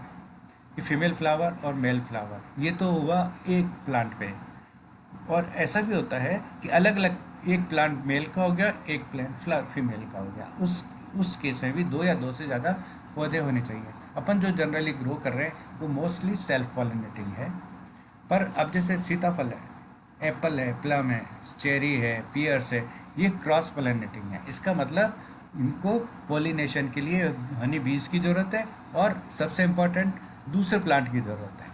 कि फीमेल फ्लावर और मेल फ्लावर, ये तो हुआ एक प्लांट पे। और ऐसा भी होता है कि अलग अलग, एक प्लांट मेल का हो गया, एक प्लांट फ्लावर फीमेल का हो गया। उस केस में भी दो या दो से ज़्यादा पौधे होने चाहिए। अपन जो जनरली ग्रो कर रहे हैं वो मोस्टली सेल्फ पॉलिनेटिंग है। पर अब जैसे सीताफल है, एप्पल है, प्लम है, चेरी है, पियर्स है, ये क्रॉस पॉलिनेटिंग है। इसका मतलब इनको पॉलिनेशन के लिए हनी बीज की ज़रूरत है और सबसे इम्पोर्टेंट दूसरे प्लांट की ज़रूरत है।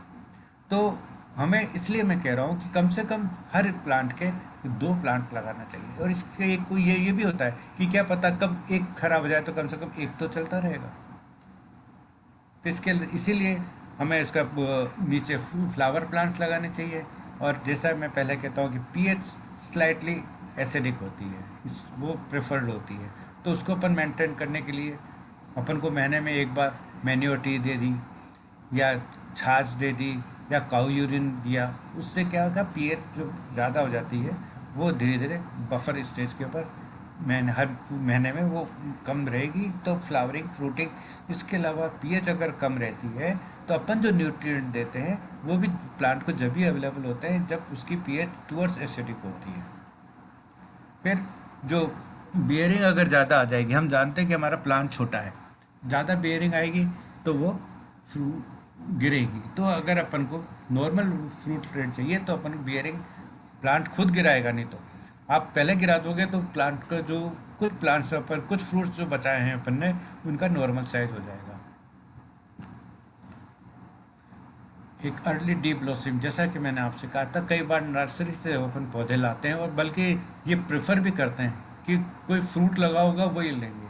तो हमें, इसलिए मैं कह रहा हूँ कि कम से कम हर प्लांट के दो प्लांट लगाना चाहिए। और इसके एक कोई ये भी होता है कि क्या पता कब एक खराब हो जाए तो कम से कम एक तो चलता रहेगा। तो इसीलिए हमें उसका नीचे फ्लावर प्लांट्स लगाने चाहिए। और जैसा मैं पहले कहता हूँ कि पीएच स्लाइटली एसिडिक होती है, वो प्रेफर्ड होती है। तो उसको अपन मेंटेन करने के लिए अपन को महीने में एक बार मैन्योर टी दे दी, या छाछ दे दी, या काऊ यूरिन दिया। उससे क्या होगा, पीएच जो ज़्यादा हो जाती है वो धीरे धीरे बफर स्टेज के ऊपर हर महीने में वो कम रहेगी। तो फ्लावरिंग, फ्रूटिंग, इसके अलावा पीएच अगर कम रहती है तो अपन जो न्यूट्रिएंट देते हैं वो भी प्लांट को जब भी अवेलेबल होते हैं जब उसकी पीएच टूवर्ड्स एसिडिक होती है। फिर जो बियरिंग अगर ज़्यादा आ जाएगी, हम जानते हैं कि हमारा प्लांट छोटा है, ज़्यादा बियरिंग आएगी तो वो गिरेगी। तो अगर अपन को नॉर्मल फ्रूट रेट चाहिए तो अपन बियरिंग प्लांट खुद गिराएगा, नहीं तो आप पहले गिरा दोगे तो प्लांट का जो कुछ प्लांट्स पर, कुछ फ्रूट्स जो बचाए हैं अपन ने, उनका नॉर्मल साइज हो जाएगा। एक अर्ली डी ब्लॉसम, जैसा कि मैंने आपसे कहा था, कई बार नर्सरी से अपन पौधे लाते हैं और बल्कि ये प्रेफर भी करते हैं कि कोई फ्रूट लगा होगा वही लेंगे।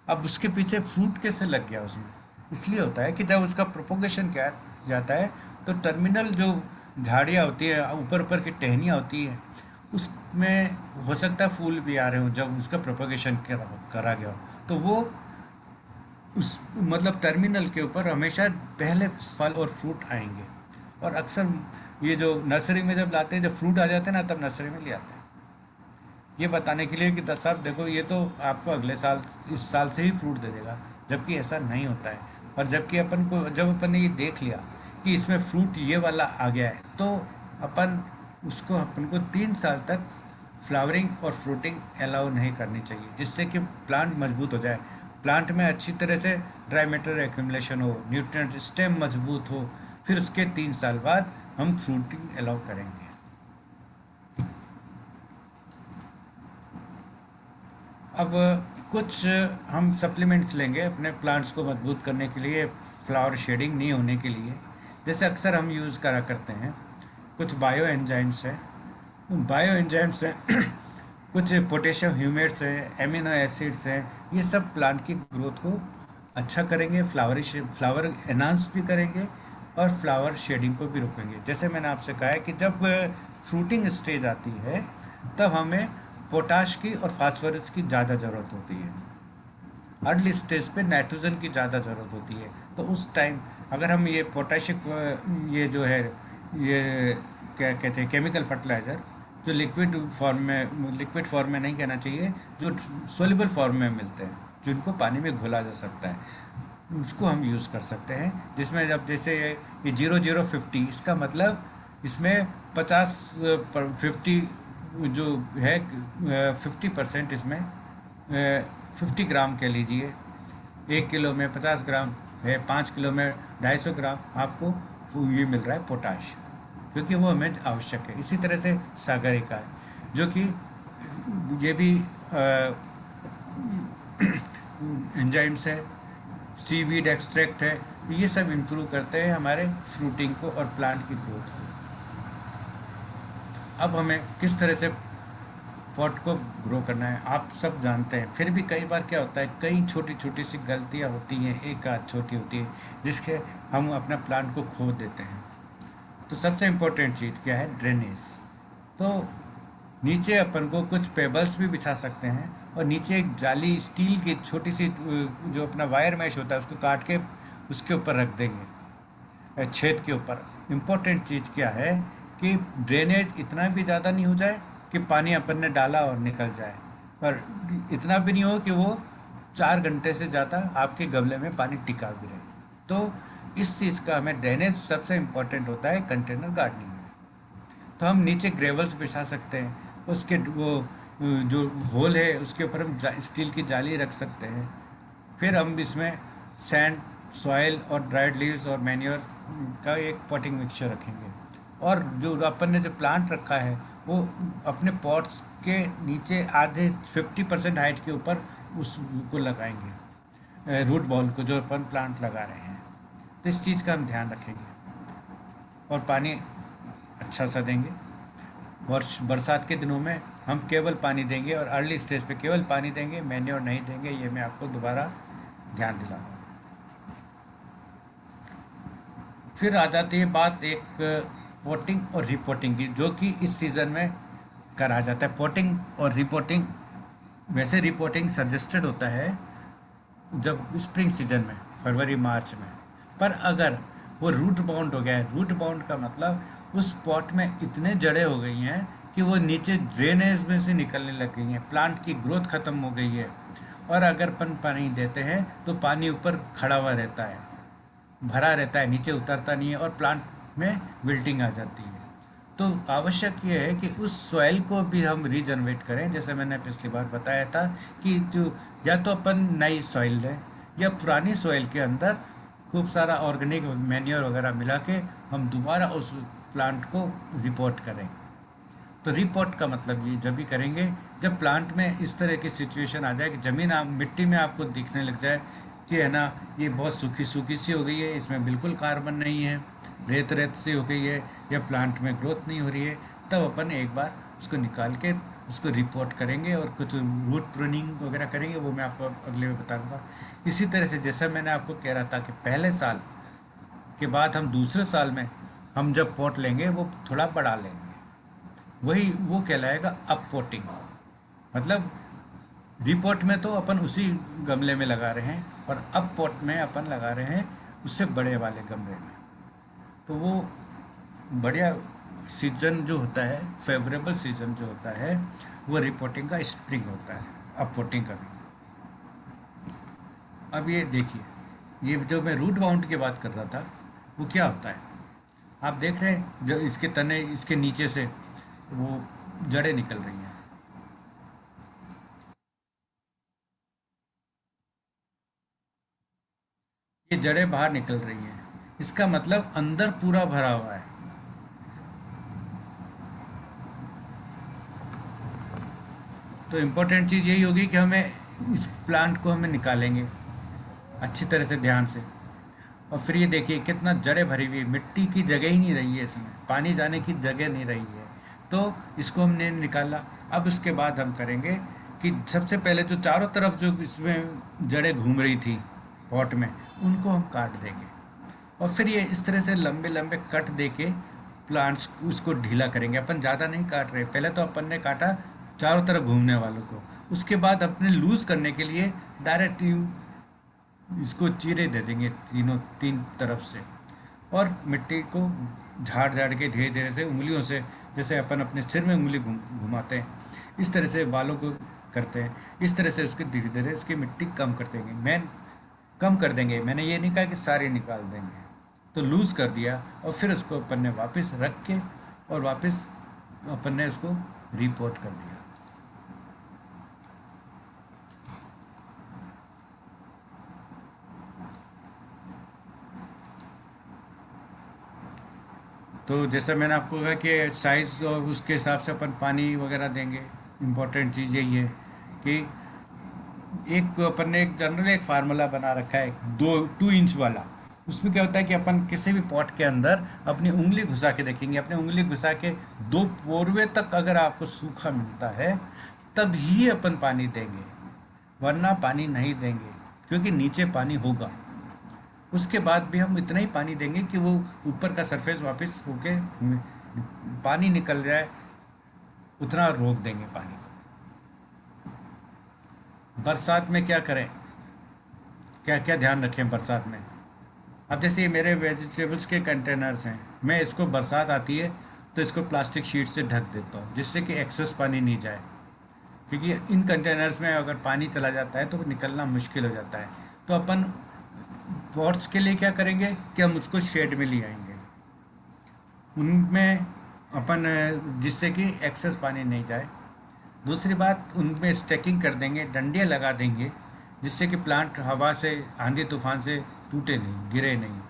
अब उसके पीछे फ्रूट कैसे लग गया उसमें, इसलिए होता है कि जब उसका प्रोपोगेशन क्या जाता है तो टर्मिनल जो झाड़ियाँ होती है, ऊपर ऊपर की टहनियाँ होती है, उसमें हो सकता है फूल भी आ रहे हो जब उसका प्रोपोगेशन करा गया हो। तो वो उस मतलब टर्मिनल के ऊपर हमेशा पहले फल और फ्रूट आएंगे। और अक्सर ये जो नर्सरी में जब लाते हैं, जब फ्रूट आ जाते हैं ना, तब नर्सरी में ले आते हैं ये बताने के लिए कि दस साहब देखो ये तो आपको अगले साल, इस साल से ही फ्रूट दे देगा, जबकि ऐसा नहीं होता है। और जबकि अपन को, जब अपन ने ये देख लिया कि इसमें फ्रूट ये वाला आ गया है, तो अपन को 3 साल तक फ्लावरिंग और फ्रूटिंग अलाउ नहीं करनी चाहिए, जिससे कि प्लांट मजबूत हो जाए, प्लांट में अच्छी तरह से ड्राई मैटर एक्यूमुलेशन हो, न्यूट्रिएंट स्टेम मजबूत हो। फिर उसके 3 साल बाद हम फ्रूटिंग अलाउ करेंगे। अब कुछ हम सप्लीमेंट्स लेंगे अपने प्लांट्स को मजबूत करने के लिए, फ्लावर शेडिंग नहीं होने के लिए। जैसे अक्सर हम यूज़ करा करते हैं, कुछ बायो एंजाइम्स हैं, उन बायो एंजाइम्स हैं कुछ पोटेशियम ह्यूमेट्स हैं, एमिनो एसिड्स हैं, ये सब प्लांट की ग्रोथ को अच्छा करेंगे, फ्लावर एनहांस भी करेंगे और फ्लावर शेडिंग को भी रोकेंगे। जैसे मैंने आपसे कहा है कि जब फ्रूटिंग स्टेज आती है तब हमें पोटाश की और फास्फोरस की ज़्यादा ज़रूरत होती है, अर्ली स्टेज पे नाइट्रोजन की ज़्यादा ज़रूरत होती है। तो उस टाइम अगर हम ये पोटाशिक, ये जो है, ये क्या कहते हैं, केमिकल फर्टिलाइज़र, जो लिक्विड फॉर्म में नहीं कहना चाहिए, जो सोल्यूबल फॉर्म में मिलते हैं, जिनको पानी में घोला जा सकता है, उसको हम यूज़ कर सकते हैं। जिसमें जब जैसे ये 0050, इसका मतलब इसमें 50 50 जो है 50% इसमें 50 ग्राम कह लीजिए, 1 किलो में 50 ग्राम है, 5 किलो में 250 ग्राम आपको ये मिल रहा है पोटाश, क्योंकि वो हमें आवश्यक है। इसी तरह से सागरिका है, जो कि ये भी एंजाइम्स है, सीवीड एक्सट्रैक्ट है, ये सब इम्प्रूव करते हैं हमारे फ्रूटिंग को और प्लांट की ग्रोथ को। अब हमें किस तरह से पॉट को ग्रो करना है आप सब जानते हैं, फिर भी कई बार क्या होता है, कई छोटी छोटी सी गलतियां होती हैं, एक आध छोटी होती है, जिसके हम अपना प्लांट को खो देते हैं। तो सबसे इम्पोर्टेंट चीज़ क्या है, ड्रेनेज। तो नीचे अपन को कुछ पेबल्स भी बिछा सकते हैं, और नीचे एक जाली स्टील की छोटी सी जो अपना वायर मैश होता है उसको काट के उसके ऊपर रख देंगे, छेद के ऊपर। इम्पोर्टेंट चीज़ क्या है कि ड्रेनेज इतना भी ज़्यादा नहीं हो जाए कि पानी अपन ने डाला और निकल जाए, पर इतना भी नहीं हो कि वो 4 घंटे से ज़्यादा आपके गमले में पानी टिका भी रहे। तो इस चीज़ का हमें, ड्रेनेज सबसे इम्पोर्टेंट होता है कंटेनर गार्डनिंग में। तो हम नीचे ग्रेवल्स बिछा सकते हैं, उसके वो जो होल है उसके ऊपर हम स्टील की जाली रख सकते हैं। फिर हम इसमें सैंड, सॉइल और ड्राइड लीव्स और मैन्योर का एक पॉटिंग मिक्सचर रखेंगे, और जो अपन ने जो प्लांट रखा है वो अपने पॉट्स के नीचे आधे 50% हाइट के ऊपर उसको लगाएंगे, रूट बॉल को जो अपन प्लांट लगा रहे हैं। तो इस चीज़ का हम ध्यान रखेंगे, और पानी अच्छा सा देंगे। बरसात के दिनों में हम केवल पानी देंगे, और अर्ली स्टेज पे केवल पानी देंगे, मैन्योर नहीं देंगे, ये मैं आपको दोबारा ध्यान दिलाऊंगा। फिर आ जाती है बात एक पोटिंग और रिपोर्टिंग की, जो कि इस सीज़न में करा जाता है। पोटिंग और रिपोर्टिंग, वैसे रिपोर्टिंग सजेस्टेड होता है जब स्प्रिंग सीजन में, फरवरी मार्च में। पर अगर वो रूट बाउंड हो गया है, रूट बाउंड का मतलब उस पॉट में इतने जड़ें हो गई हैं कि वो नीचे ड्रेनेज में से निकलने लग गई हैं, प्लांट की ग्रोथ ख़त्म हो गई है, और अगर पानी देते हैं तो पानी ऊपर खड़ा हुआ रहता है, भरा रहता है, नीचे उतरता नहीं है, और प्लांट में विल्टिंग आ जाती है। तो आवश्यक ये है कि उस सॉइल को भी हम रीजनरेट करें, जैसे मैंने पिछली बार बताया था कि जो या तो अपन नई सॉइल लें, या पुरानी सॉइल के अंदर खूब सारा ऑर्गेनिक मैन्योर वगैरह मिला के हम दोबारा उस प्लांट को रिपोर्ट करें। तो रिपोर्ट का मतलब ये जब भी करेंगे जब प्लांट में इस तरह की सिचुएशन आ जाए कि ज़मीन मिट्टी में आपको दिखने लग जाए कि है ना, ये बहुत सूखी सूखी सी हो गई है, इसमें बिल्कुल कार्बन नहीं है, रेत रेत सी हो गई है, या प्लांट में ग्रोथ नहीं हो रही है, तब अपन एक बार उसको निकाल के उसको रिपोर्ट करेंगे, और कुछ रूट प्रूनिंग वगैरह करेंगे, वो मैं आपको अगले में बताऊंगा। इसी तरह से जैसा मैंने आपको कह रहा था कि पहले साल के बाद हम दूसरे साल में हम जब पॉट लेंगे वो थोड़ा बढ़ा लेंगे, वही वो कहलाएगा अप पोटिंग। मतलब रिपोर्ट में तो अपन उसी गमले में लगा रहे हैं, और अप पॉट में अपन लगा रहे हैं उससे बड़े वाले गमले में। तो वो बढ़िया सीजन जो होता है, फेवरेबल सीजन जो होता है, वो रिपोर्टिंग का स्प्रिंग होता है, अप पोटिंग का भी। अब ये देखिए, ये जो मैं रूट बाउंड की बात कर रहा था वो क्या होता है, आप देख रहे हैं जब इसके तने, इसके नीचे से वो जड़ें निकल रही हैं। ये जड़ें बाहर निकल रही हैं, इसका मतलब अंदर पूरा भरा हुआ है। तो इम्पोर्टेंट चीज़ यही होगी कि हमें इस प्लांट को हमें निकालेंगे अच्छी तरह से, ध्यान से। और फिर ये देखिए कितना जड़ें भरी हुई है, मिट्टी की जगह ही नहीं रही है, इसमें पानी जाने की जगह नहीं रही है। तो इसको हमने निकाला। अब उसके बाद हम करेंगे कि सबसे पहले जो चारों तरफ जो इसमें जड़ें घूम रही थी पॉट में, उनको हम काट देंगे, और फिर ये इस तरह से लंबे लंबे कट दे के प्लांट्स उसको ढीला करेंगे। अपन ज़्यादा नहीं काट रहे, पहले तो अपन ने काटा चारों तरफ घूमने वालों को, उसके बाद अपने लूज़ करने के लिए डायरेक्ट इसको चीरे दे देंगे तीन तरफ से, और मिट्टी को झाड़ झाड़ के धीरे धीरे से उंगलियों से, जैसे अपन अपने सिर में उंगली घुमाते हैं, इस तरह से बालों को करते हैं, इस तरह से उसके धीरे धीरे उसकी मिट्टी कम कर देंगे। कम कर देंगे, मैंने ये नहीं कहा कि सारे निकाल देंगे। तो लूज़ कर दिया, और फिर उसको अपन ने वापस रख के, और वापस अपन ने उसको रिपोर्ट कर दिया। तो जैसा मैंने आपको कहा कि साइज़ और उसके हिसाब से अपन पानी वगैरह देंगे। इम्पोर्टेंट चीज़ यही है कि एक अपन ने एक जनरल एक फार्मूला बना रखा है, 2 इंच वाला। उसमें क्या होता है कि अपन किसी भी पॉट के अंदर अपनी उंगली घुसा के देखेंगे, अपनी उंगली घुसा के 2 पोरवे तक अगर आपको सूखा मिलता है तब ही अपन पानी देंगे, वरना पानी नहीं देंगे, क्योंकि नीचे पानी होगा। उसके बाद भी हम इतना ही पानी देंगे कि वो ऊपर का सरफेस वापस होके पानी निकल जाए, उतना रोक देंगे पानी को। बरसात में क्या करें, क्या क्या ध्यान रखें बरसात में। अब जैसे ये मेरे वेजिटेबल्स के कंटेनर्स हैं, मैं इसको बरसात आती है तो इसको प्लास्टिक शीट से ढक देता हूँ, जिससे कि एक्सेस पानी नहीं जाए, क्योंकि इन कंटेनर्स में अगर पानी चला जाता है तो निकलना मुश्किल हो जाता है। तो अपन पॉट्स के लिए क्या करेंगे कि हम उसको शेड में ले आएंगे, उनमें अपन जिससे कि एक्सेस पानी नहीं जाए। दूसरी बात, उनमें स्टैकिंग कर देंगे, डंडियाँ लगा देंगे, जिससे कि प्लांट हवा से, आंधी तूफान से टूटे नहीं, गिरे नहीं।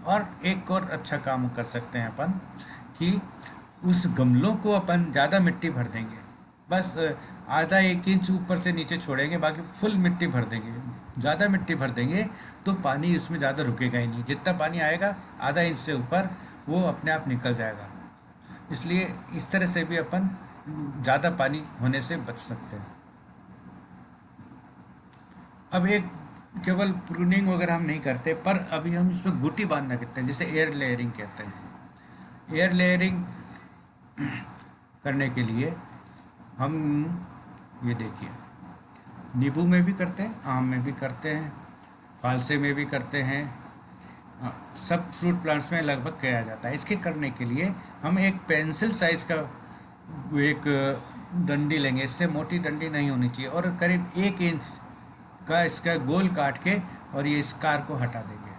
और एक और अच्छा काम कर सकते हैं अपन कि उस गमलों को अपन ज़्यादा मिट्टी भर देंगे, बस आधा 1 इंच ऊपर से नीचे छोड़ेंगे, बाकी फुल मिट्टी भर देंगे। ज़्यादा मिट्टी भर देंगे तो पानी उसमें ज़्यादा रुकेगा ही नहीं, जितना पानी आएगा आधा इंच से ऊपर वो अपने आप निकल जाएगा। इसलिए इस तरह से भी अपन ज़्यादा पानी होने से बच सकते हैं। अब एक केवल प्रूनिंग वगैरह हम नहीं करते, पर अभी हम इसमें गुटी बांधना कहते हैं, जिसे एयर लेयरिंग कहते हैं। एयर लेयरिंग करने के लिए हम, ये देखिए, नींबू में भी करते हैं, आम में भी करते हैं, फालसे में भी करते हैं, सब फ्रूट प्लांट्स में लगभग किया जाता है। इसके करने के लिए हम एक पेंसिल साइज़ का एक डंडी लेंगे, इससे मोटी डंडी नहीं होनी चाहिए, और करीब 1 इंच का इसका गोल काट के और ये स्कार को हटा देंगे।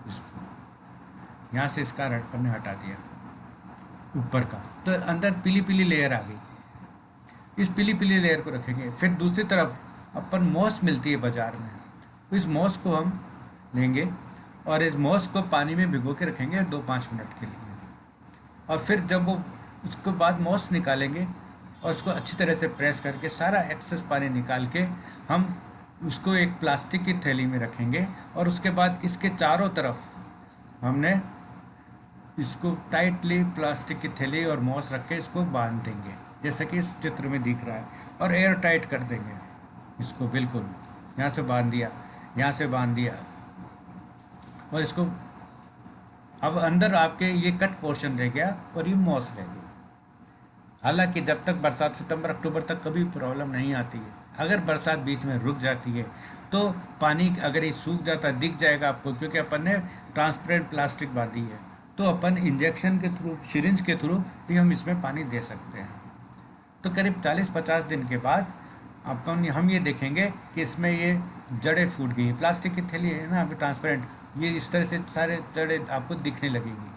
इसको यहाँ से स्कार अपन ने हटा दिया ऊपर का, तो अंदर पीली पीली लेयर आ गई। इस पीली पीली लेयर को रखेंगे। फिर दूसरी तरफ अपन मॉस मिलती है बाज़ार में, तो इस मॉस को हम लेंगे और इस मॉस को पानी में भिगो के रखेंगे 2-5 मिनट के लिए। और फिर जब वो, उसके बाद मॉस निकालेंगे और उसको अच्छी तरह से प्रेस करके सारा एक्सेस पानी निकाल के हम उसको एक प्लास्टिक की थैली में रखेंगे। और उसके बाद इसके चारों तरफ हमने इसको टाइटली प्लास्टिक की थैली और मॉस रख के इसको बांध देंगे, जैसे कि इस चित्र में दिख रहा है, और एयर टाइट कर देंगे इसको बिल्कुल। यहाँ से बांध दिया, यहाँ से बांध दिया, और इसको अब अंदर आपके ये कट पोर्शन रह गया और ये मॉस रह गई। हालांकि जब तक बरसात सितंबर अक्टूबर तक कभी प्रॉब्लम नहीं आती है। अगर बरसात बीच में रुक जाती है तो पानी अगर ये सूख जाता दिख जाएगा आपको, क्योंकि अपन ने ट्रांसपेरेंट प्लास्टिक बांधी है। तो अपन इंजेक्शन के थ्रू, सिरिंज के थ्रू भी हम इसमें पानी दे सकते हैं। तो करीब 40-50 दिन के बाद अपन हम ये देखेंगे कि इसमें ये जड़ें फूट गई। प्लास्टिक की थैली है ना अभी ट्रांसपेरेंट, ये इस तरह से सारे जड़ें आपको दिखने लगेंगी।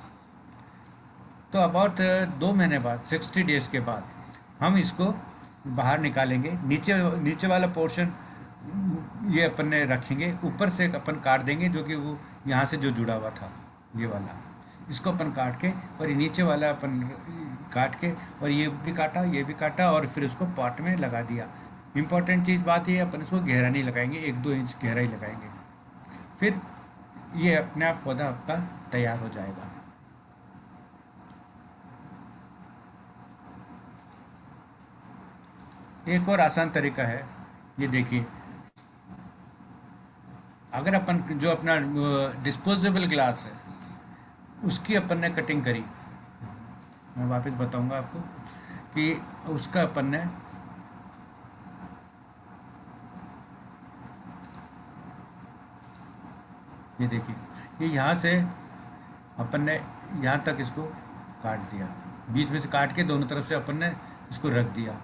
तो अबाउट 2 महीने बाद, 60 डेज़ के बाद हम इसको बाहर निकालेंगे। नीचे नीचे वाला पोर्शन ये अपन ने रखेंगे, ऊपर से अपन काट देंगे, जो कि वो यहाँ से जो जुड़ा हुआ था ये वाला, इसको अपन काट के, और ये नीचे वाला अपन काट के, और ये भी काटा, ये भी काटा, और फिर उसको पॉट में लगा दिया। इम्पॉर्टेंट चीज़ बात ये है, अपन इसको गहरा नहीं लगाएंगे, 1-2 इंच गहराई लगाएंगे। फिर ये अपने आप पौधा आपका तैयार हो जाएगा। एक और आसान तरीका है, ये देखिए, अगर अपन जो अपना डिस्पोजेबल ग्लास है उसकी अपन ने कटिंग करी, मैं वापस बताऊंगा आपको कि उसका अपन ने ये देखिए, ये यहाँ से अपन ने यहाँ तक इसको काट दिया, बीच में से काट के दोनों तरफ से अपन ने इसको रख दिया,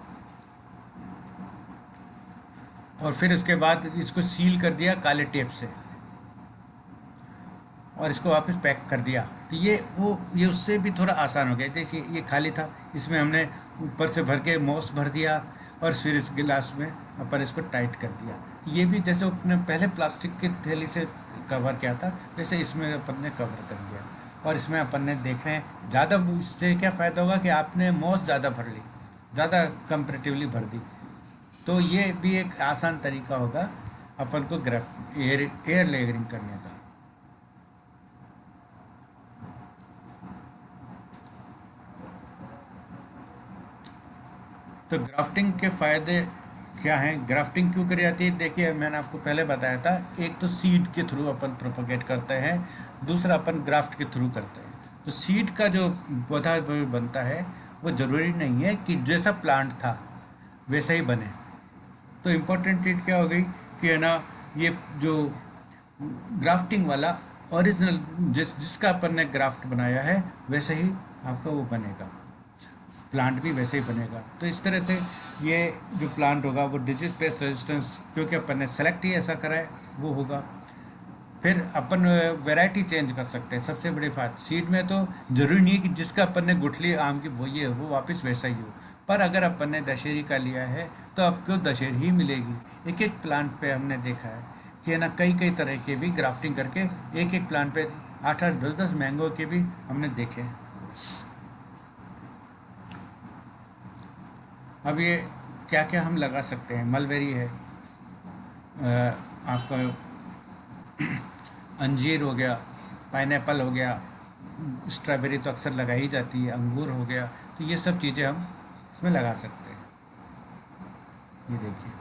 और फिर उसके बाद इसको सील कर दिया काले टेप से, और इसको वापस पैक कर दिया। तो ये उससे भी थोड़ा आसान हो गया। जैसे ये खाली था, इसमें हमने ऊपर से भर के मोस भर दिया और फिर इस गिलास में अपन इसको टाइट कर दिया। ये भी जैसे अपने पहले प्लास्टिक की थैली से कवर किया था, वैसे इसमें अपन ने कवर कर दिया। और इसमें अपन ने देख रहे हैं ज़्यादा, इससे क्या फ़ायदा होगा कि आपने मोस ज़्यादा भर ली, ज़्यादा कंपेरेटिवली भर दी। तो ये भी एक आसान तरीका होगा अपन को ग्राफ एयर लेयरिंग करने का। तो ग्राफ्टिंग के फ़ायदे क्या हैं, ग्राफ्टिंग क्यों करी जाती है? देखिए मैंने आपको पहले बताया था, एक तो सीड के थ्रू अपन प्रोपोगेट करते हैं, दूसरा अपन ग्राफ्ट के थ्रू करते हैं। तो सीड का जो पौधा बनता है वो ज़रूरी नहीं है कि जैसा प्लांट था वैसा ही बने। तो इम्पोर्टेंट चीज़ क्या हो गई कि है ना, ये जो ग्राफ्टिंग वाला ओरिजिनल जिसका अपन ने ग्राफ्ट बनाया है वैसे ही आपका वो बनेगा, प्लांट भी वैसे ही बनेगा। तो इस तरह से ये जो प्लांट होगा वो डिजीज पेस्ट रेजिस्टेंस, क्योंकि अपन ने सेलेक्ट ही ऐसा करा है, वो होगा। फिर अपन वैरायटी चेंज कर सकते हैं। सबसे बड़ी बात, सीड में तो ज़रूरी नहीं है कि जिसका अपन ने गुठली आम की वो ये वो वापस वैसा ही हो, पर अगर अपन ने दशहरी का लिया है तो आपको दशहरी ही मिलेगी। एक एक प्लांट पे हमने देखा है कि है ना, कई कई तरह के भी ग्राफ्टिंग करके एक एक प्लांट पे 8-8 10-10 मैंगो के भी हमने देखे हैं। अब ये क्या क्या हम लगा सकते हैं, मलबेरी है, आपका अंजीर हो गया, पाइनएप्पल हो गया, स्ट्रॉबेरी तो अक्सर लगाई जाती है, अंगूर हो गया। तो ये सब चीज़ें हम इसमें लगा सकते हैं। ये देखिए,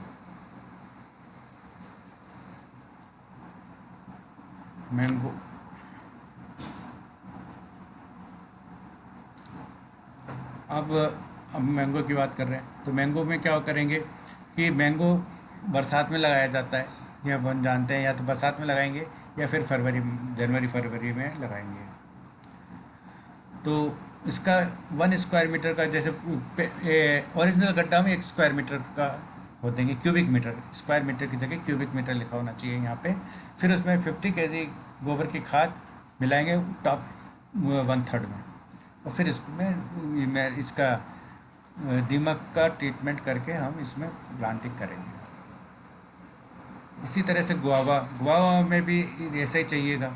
मैंगो। अब अब मैंगो की बात कर रहे हैं, तो मैंगो में क्या करेंगे कि मैंगो बरसात में लगाया जाता है, ये अपन जानते हैं। या तो बरसात में लगाएंगे या फिर जनवरी फरवरी में लगाएंगे। तो इसका 1 स्क्वायर मीटर का, जैसे ओरिजिनल गड्ढा में 1 स्क्वायर मीटर का हो देंगे, क्यूबिक मीटर, स्क्वायर मीटर की जगह क्यूबिक मीटर लिखा होना चाहिए यहाँ पे। फिर उसमें 50 kg गोबर की खाद मिलाएंगे टॉप 1/3 में, और फिर इसमें इसका दीमक का ट्रीटमेंट करके हम इसमें प्लांटिंग करेंगे। इसी तरह से गुआवा में भी ऐसा ही चाहिएगा।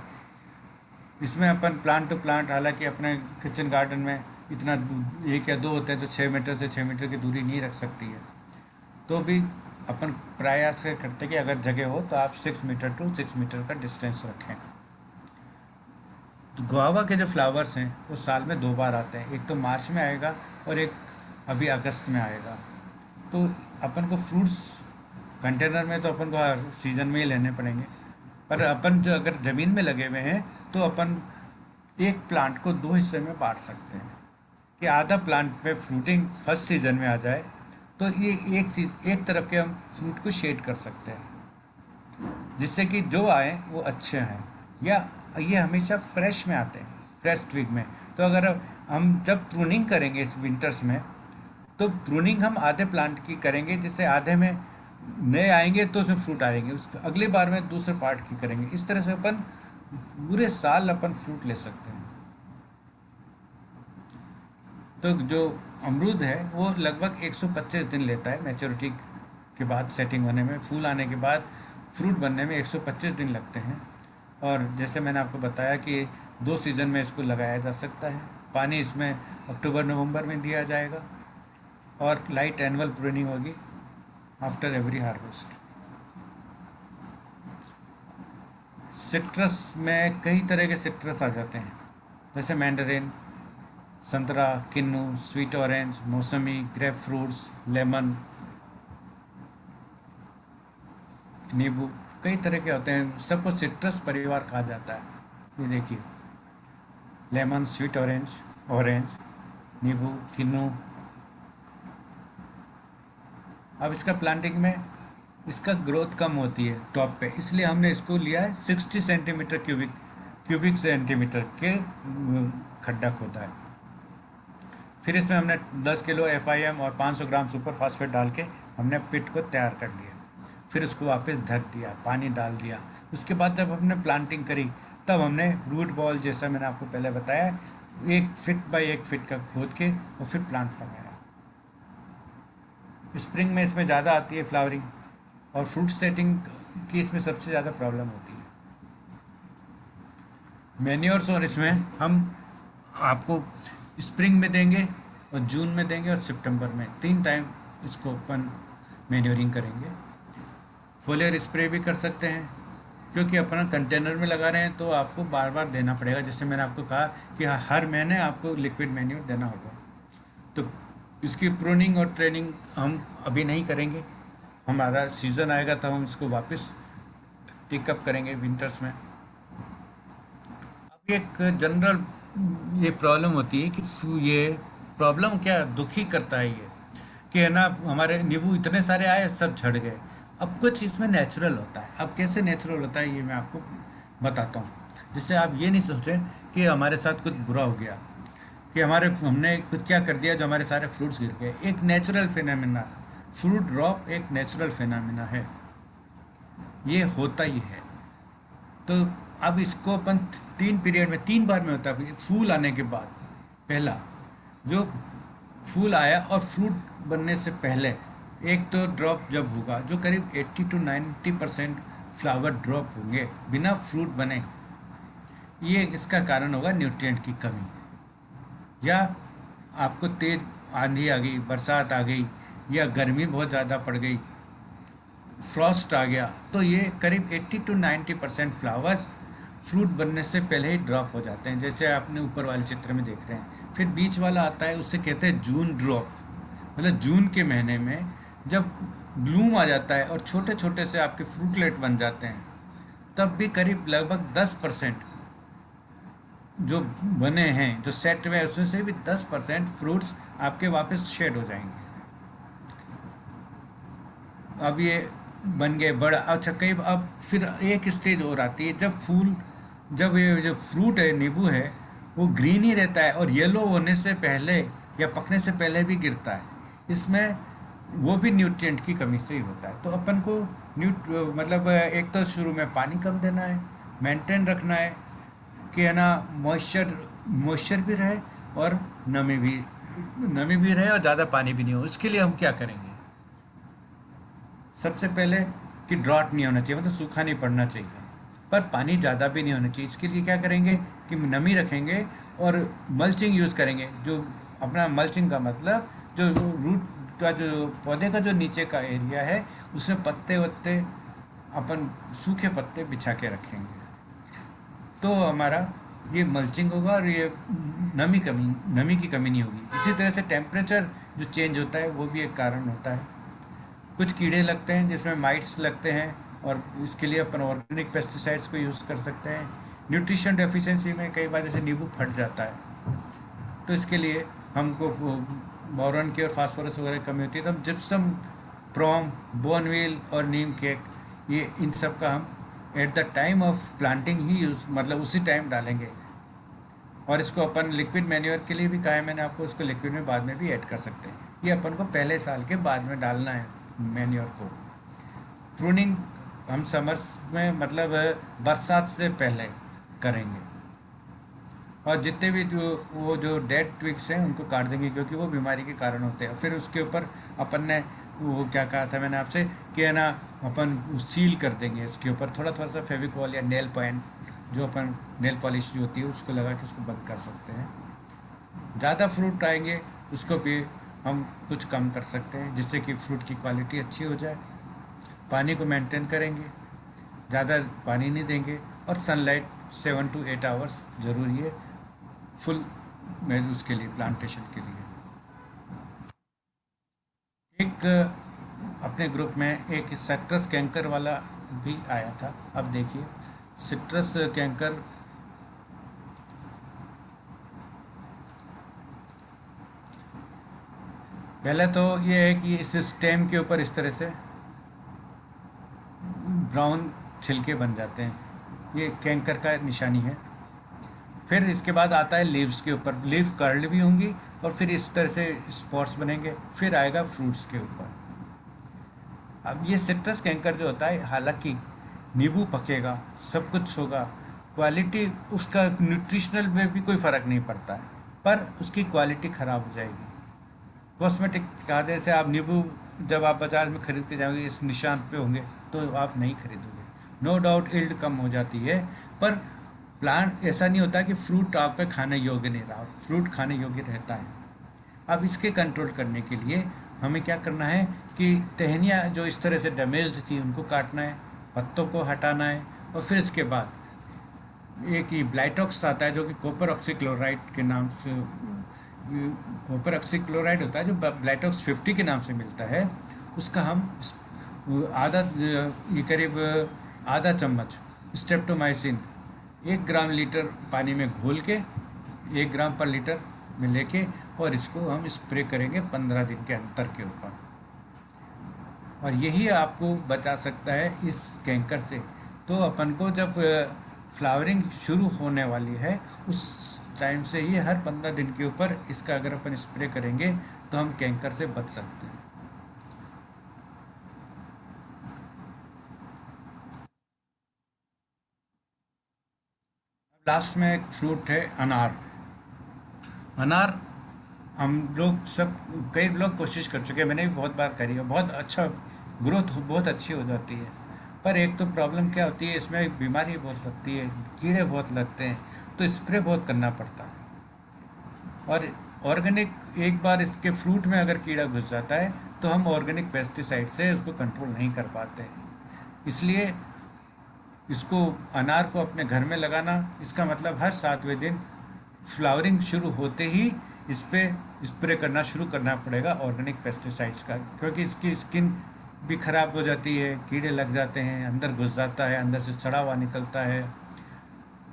इसमें अपन प्लांट टू प्लांट, हालांकि अपने किचन गार्डन में इतना 1 या 2 होते हैं तो 6 मीटर से 6 मीटर की दूरी नहीं रख सकती है, तो भी अपन प्रयास करते हैं कि अगर जगह हो तो आप 6 मीटर टू 6 मीटर का डिस्टेंस रखें। तो गुआवा के जो फ्लावर्स हैं वो साल में 2 बार आते हैं, एक तो मार्च में आएगा और एक अभी अगस्त में आएगा। तो अपन को फ्रूट्स कंटेनर में तो अपन को सीज़न में ही लेने पड़ेंगे, पर अपन जो अगर ज़मीन में लगे हुए हैं तो अपन एक प्लांट को 2 हिस्से में बांट सकते हैं कि आधा प्लांट पे फ्रूटिंग फर्स्ट सीजन में आ जाए, तो ये एक तरफ के हम फ्रूट को शेड कर सकते हैं जिससे कि जो आए वो अच्छे हैं, या ये हमेशा फ्रेश में आते हैं, फ्रेश ट्विग में। तो अगर हम जब प्रूनिंग करेंगे इस विंटर्स में, तो प्रूनिंग हम आधे प्लांट की करेंगे, जिससे आधे में नए आएंगे तो उसमें फ्रूट आएंगे, उसके अगली बार में दूसरे पार्ट की करेंगे। इस तरह से अपन पूरे साल अपन फ्रूट ले सकते हैं। तो जो अमरूद है वो लगभग 125 दिन लेता है मैच्योरिटी के बाद, सेटिंग होने में, फूल आने के बाद फ्रूट बनने में 125 दिन लगते हैं। और जैसे मैंने आपको बताया कि 2 सीज़न में इसको लगाया जा सकता है। पानी इसमें अक्टूबर नवंबर में दिया जाएगा और लाइट एनुअल प्रूनिंग होगी आफ्टर एवरी हार्वेस्ट। सिट्रस में कई तरह के सिट्रस आ जाते हैं, जैसे मैंडरिन, संतरा, किन्नू, स्वीट ऑरेंज, मौसमी, ग्रेप फ्रूट्स, लेमन, नींबू, कई तरह के होते हैं। सबको सिट्रस परिवार कहा जाता है। ये देखिए, लेमन, स्वीट ऑरेंज, ऑरेंज, नींबू, किन्नू। अब इसका प्लांटिंग में इसका ग्रोथ कम होती है टॉप पे, इसलिए हमने इसको लिया है 60 सेंटीमीटर क्यूबिक सेंटीमीटर के खड्डा खोदा है। फिर इसमें हमने 10 किलो FIM और 500 ग्राम सुपर फास्फेट डाल के हमने पिट को तैयार कर लिया। फिर उसको वापस ढक दिया, पानी डाल दिया। उसके बाद जब हमने प्लांटिंग करी तब हमने रूट बॉल, जैसा मैंने आपको पहले बताया, 1 फीट बाई 1 फीट का खोद के और फिर प्लांट लगाया। स्प्रिंग में इसमें ज़्यादा आती है फ्लावरिंग, और फ्रूट सेटिंग की इसमें सबसे ज़्यादा प्रॉब्लम होती है। मैन्योर्स और इसमें हम आपको स्प्रिंग में देंगे, और जून में देंगे, और सितंबर में, 3 टाइम इसको अपन मैन्योरिंग करेंगे। फोलियर स्प्रे भी कर सकते हैं, क्योंकि अपना कंटेनर में लगा रहे हैं तो आपको बार बार देना पड़ेगा, जैसे मैंने आपको कहा कि हर महीने आपको लिक्विड मैन्योर देना होगा। तो इसकी प्रूनिंग और ट्रेनिंग हम अभी नहीं करेंगे, हमारा सीज़न आएगा तब हम इसको वापस टेकअप करेंगे विंटर्स में। अब एक जनरल ये प्रॉब्लम होती है कि ये प्रॉब्लम क्या दुखी करता है ये, कि है ना, हमारे नींबू इतने सारे आए सब झड़ गए। अब कुछ इसमें नेचुरल होता है। अब कैसे नेचुरल होता है ये मैं आपको बताता हूँ, जिससे आप ये नहीं सोचें कि हमारे साथ कुछ बुरा हो गया, कि हमने कुछ क्या कर दिया जो हमारे सारे फ्रूट्स गिर गए। एक नेचुरल फिनोमेना, फ्रूट ड्रॉप एक नेचुरल फिनोमेना है, ये होता ही है। तो अब इसको अपन 3 पीरियड में 3 बार में होता है। फूल आने के बाद पहला जो फूल आया और फ्रूट बनने से पहले एक तो ड्रॉप जब होगा, जो करीब 80 to 90% फ्लावर ड्रॉप होंगे बिना फ्रूट बने, ये इसका कारण होगा न्यूट्रिएंट की कमी, या आपको तेज आंधी आ गई, बरसात आ गई, या गर्मी बहुत ज़्यादा पड़ गई, फ्रॉस्ट आ गया, तो ये करीब 80 to 90% फ्लावर्स फ्रूट बनने से पहले ही ड्रॉप हो जाते हैं, जैसे आपने ऊपर वाले चित्र में देख रहे हैं। फिर बीच वाला आता है, उससे कहते हैं जून ड्रॉप, मतलब जून के महीने में जब ब्लूम आ जाता है और छोटे छोटे से आपके फ्रूटलेट बन जाते हैं, तब भी करीब लगभग 10% जो बने हैं, जो सेट में, उसमें से भी 10% फ्रूट्स आपके वापस शेड हो जाएंगे। अब ये बन गए बड़ा। अच्छा, कई अब फिर एक स्टेज और आती है, जब ये जो फ्रूट है, नींबू है, वो ग्रीन ही रहता है और येलो होने से पहले या पकने से पहले भी गिरता है। इसमें वो भी न्यूट्रिएंट की कमी से ही होता है। तो अपन को मतलब एक तो शुरू में पानी कम देना है, मेंटेन रखना है कि है ना, मॉइस्चर भी रहे और नमी भी रहे और ज़्यादा पानी भी नहीं हो। इसके लिए हम क्या करेंगे, सबसे पहले कि ड्रॉट नहीं होना चाहिए, मतलब सूखा नहीं पड़ना चाहिए, पर पानी ज़्यादा भी नहीं होना चाहिए। इसके लिए क्या करेंगे कि नमी रखेंगे और मल्चिंग यूज़ करेंगे। जो अपना मल्चिंग का मतलब, जो रूट का, जो पौधे का जो नीचे का एरिया है, उसमें पत्ते वत्ते अपन सूखे पत्ते बिछा के रखेंगे, तो हमारा ये मल्चिंग होगा और ये नमी की कमी नहीं होगी। इसी तरह से टेम्परेचर जो चेंज होता है वो भी एक कारण होता है। कुछ कीड़े लगते हैं जिसमें माइट्स लगते हैं, और इसके लिए अपन ऑर्गेनिक पेस्टिसाइड्स को यूज़ कर सकते हैं। न्यूट्रिशन डेफिशिएंसी में कई बार जैसे नींबू फट जाता है, तो इसके लिए हमको बोरॉन की और फास्फोरस वगैरह कमी होती है, तो हम जिप्सम, प्रोम, बोनवील और नीम केक, ये इन सब का हम at the time of planting he use, मतलब उसी टाइम डालेंगे। और इसको अपन लिक्विड मैन्योर के लिए भी कहा है मैंने आपको, इसको लिक्विड में बाद में भी ऐड कर सकते हैं। ये अपन को पहले साल के बाद में डालना है मैन्योर को। प्रूनिंग हम समर्स में, मतलब बरसात से पहले करेंगे, और जितने भी जो डेड ट्विग्स हैं उनको काट देंगे, क्योंकि वो बीमारी के कारण होते हैं। फिर उसके ऊपर अपन ने वो क्या कहा था मैंने आपसे, कि है ना, अपन सील कर देंगे इसके ऊपर थोड़ा थोड़ा सा फेविकॉल या नेल पॉइंट, जो अपन नेल पॉलिश जो होती है उसको लगा के उसको बंद कर सकते हैं। ज़्यादा फ्रूट आएंगे उसको भी हम कुछ कम कर सकते हैं, जिससे कि फ्रूट की क्वालिटी अच्छी हो जाए। पानी को मेंटेन करेंगे, ज़्यादा पानी नहीं देंगे, और सनलाइट 7 to 8 आवर्स ज़रूरी है फुल में, उसके लिए प्लांटेशन के लिए। एक अपने ग्रुप में एक सिट्रस कैंकर वाला भी आया था। अब देखिए, सिट्रस कैंकर पहले तो ये है कि इस स्टेम के ऊपर इस तरह से ब्राउन छिलके बन जाते हैं, ये कैंकर का निशानी है। फिर इसके बाद आता है लीव्स के ऊपर, लीव कर्ल्ड भी होंगी और फिर इस तरह से स्पॉट्स बनेंगे। फिर आएगा फ्रूट्स के ऊपर। अब ये सिट्रस कैंकर जो होता है, हालांकि नींबू पकेगा, सब कुछ होगा, क्वालिटी उसका न्यूट्रिशनल में भी कोई फ़र्क नहीं पड़ता है, पर उसकी क्वालिटी ख़राब हो जाएगी। कॉस्मेटिक का, जैसे आप नींबू जब आप बाजार में खरीद के जाओगे इस निशान पे होंगे तो आप नहीं खरीदोगे। नो डाउट यील्ड कम हो जाती है, पर प्लांट ऐसा नहीं होता कि फ्रूट आपका खाने योग्य नहीं रहा, फ्रूट खाने योग्य रहता है। अब इसके कंट्रोल करने के लिए हमें क्या करना है कि टहनियाँ जो इस तरह से डैमेज्ड थी उनको काटना है, पत्तों को हटाना है, और फिर इसके बाद एक ही ब्लाइटॉक्स आता है जो कि कॉपर ऑक्सीक्लोराइड के नाम से, कॉपर ऑक्सीक्लोराइड होता है जो ब्लाइटॉक्स 50 के नाम से मिलता है। उसका हम आधा, ये करीब आधा चम्मच स्ट्रेप्टोमाइसिन 1 ग्राम लीटर पानी में घोल के, 1 ग्राम पर लीटर में लेके, और इसको हम स्प्रे करेंगे 15 दिन के अंतर के ऊपर। और यही आपको बचा सकता है इस कैंकर से। तो अपन को जब फ्लावरिंग शुरू होने वाली है उस टाइम से ही हर 15 दिन के ऊपर इसका अगर अपन स्प्रे करेंगे तो हम कैंकर से बच सकते हैं। लास्ट में एक फ्रूट है अनार। अनार हम लोग सब, कई लोग कोशिश कर चुके हैं, मैंने भी बहुत बार करी है, बहुत अच्छा ग्रोथ बहुत अच्छी हो जाती है। पर एक तो प्रॉब्लम क्या होती है, इसमें बीमारी बहुत लगती है, कीड़े बहुत लगते हैं, तो स्प्रे बहुत करना पड़ता है। और ऑर्गेनिक, एक बार इसके फ्रूट में अगर कीड़ा घुस जाता है तो हम ऑर्गेनिक पेस्टिसाइड से उसको कंट्रोल नहीं कर पाते हैं। इसलिए इसको, अनार को अपने घर में लगाना, इसका मतलब हर 7वें दिन फ्लावरिंग शुरू होते ही इस पे स्प्रे करना शुरू करना पड़ेगा ऑर्गेनिक पेस्टिसाइड्स का, क्योंकि इसकी स्किन भी ख़राब हो जाती है, कीड़े लग जाते हैं, अंदर घुस जाता है, अंदर से सड़ा हुआ निकलता है।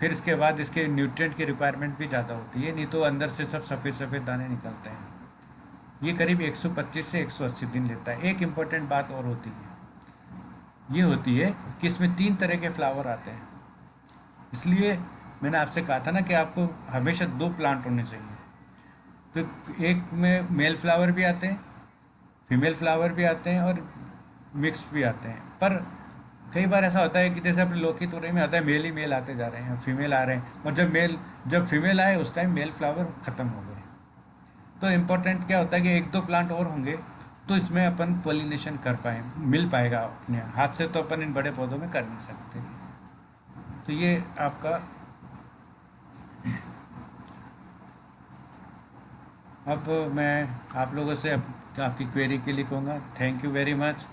फिर इसके बाद इसके न्यूट्रिएंट की रिक्वायरमेंट भी ज़्यादा होती है, नहीं तो अंदर से सब सफ़ेद सफ़ेद दाने निकलते हैं। ये करीब 125 से 180 दिन लेता है। एक इम्पॉर्टेंट बात और होती है, ये होती है कि इसमें 3 तरह के फ्लावर आते हैं। इसलिए मैंने आपसे कहा था ना कि आपको हमेशा 2 प्लांट होने चाहिए। तो एक में मेल फ्लावर भी आते हैं, फीमेल फ्लावर भी आते हैं, और मिक्स भी आते हैं। पर कई बार ऐसा होता है कि जैसे अपने लौकी तोरई में आता है, मेल ही मेल आते जा रहे हैं, फीमेल आ रहे हैं, और जब फीमेल आए उस टाइम मेल फ्लावर ख़त्म हो गए। तो इम्पोर्टेंट क्या होता है कि 1-2 प्लांट और होंगे तो इसमें अपन पोलिनेशन कर पाए, मिल पाएगा अपने हाथ से, तो अपन इन बड़े पौधों में कर नहीं सकते। तो ये आपका, अब मैं आप लोगों से आपकी क्वेरी के लिए कहूँगा थैंक यू वेरी मच,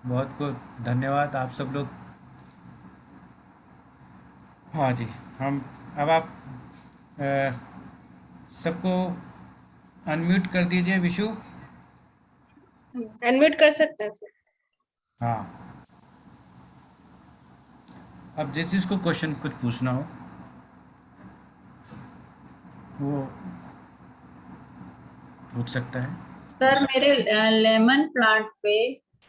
बहुत बहुत धन्यवाद आप सब लोग। हाँ जी, हम, अब आप अ, सबको अनम्यूट कर दीजिए विशु। अनम्यूट कर सकते हैं सर। हाँ, अब जिस जिसको क्वेश्चन कुछ पूछना हो वो पूछ सकता है। सर मेरे लेमन प्लांट पे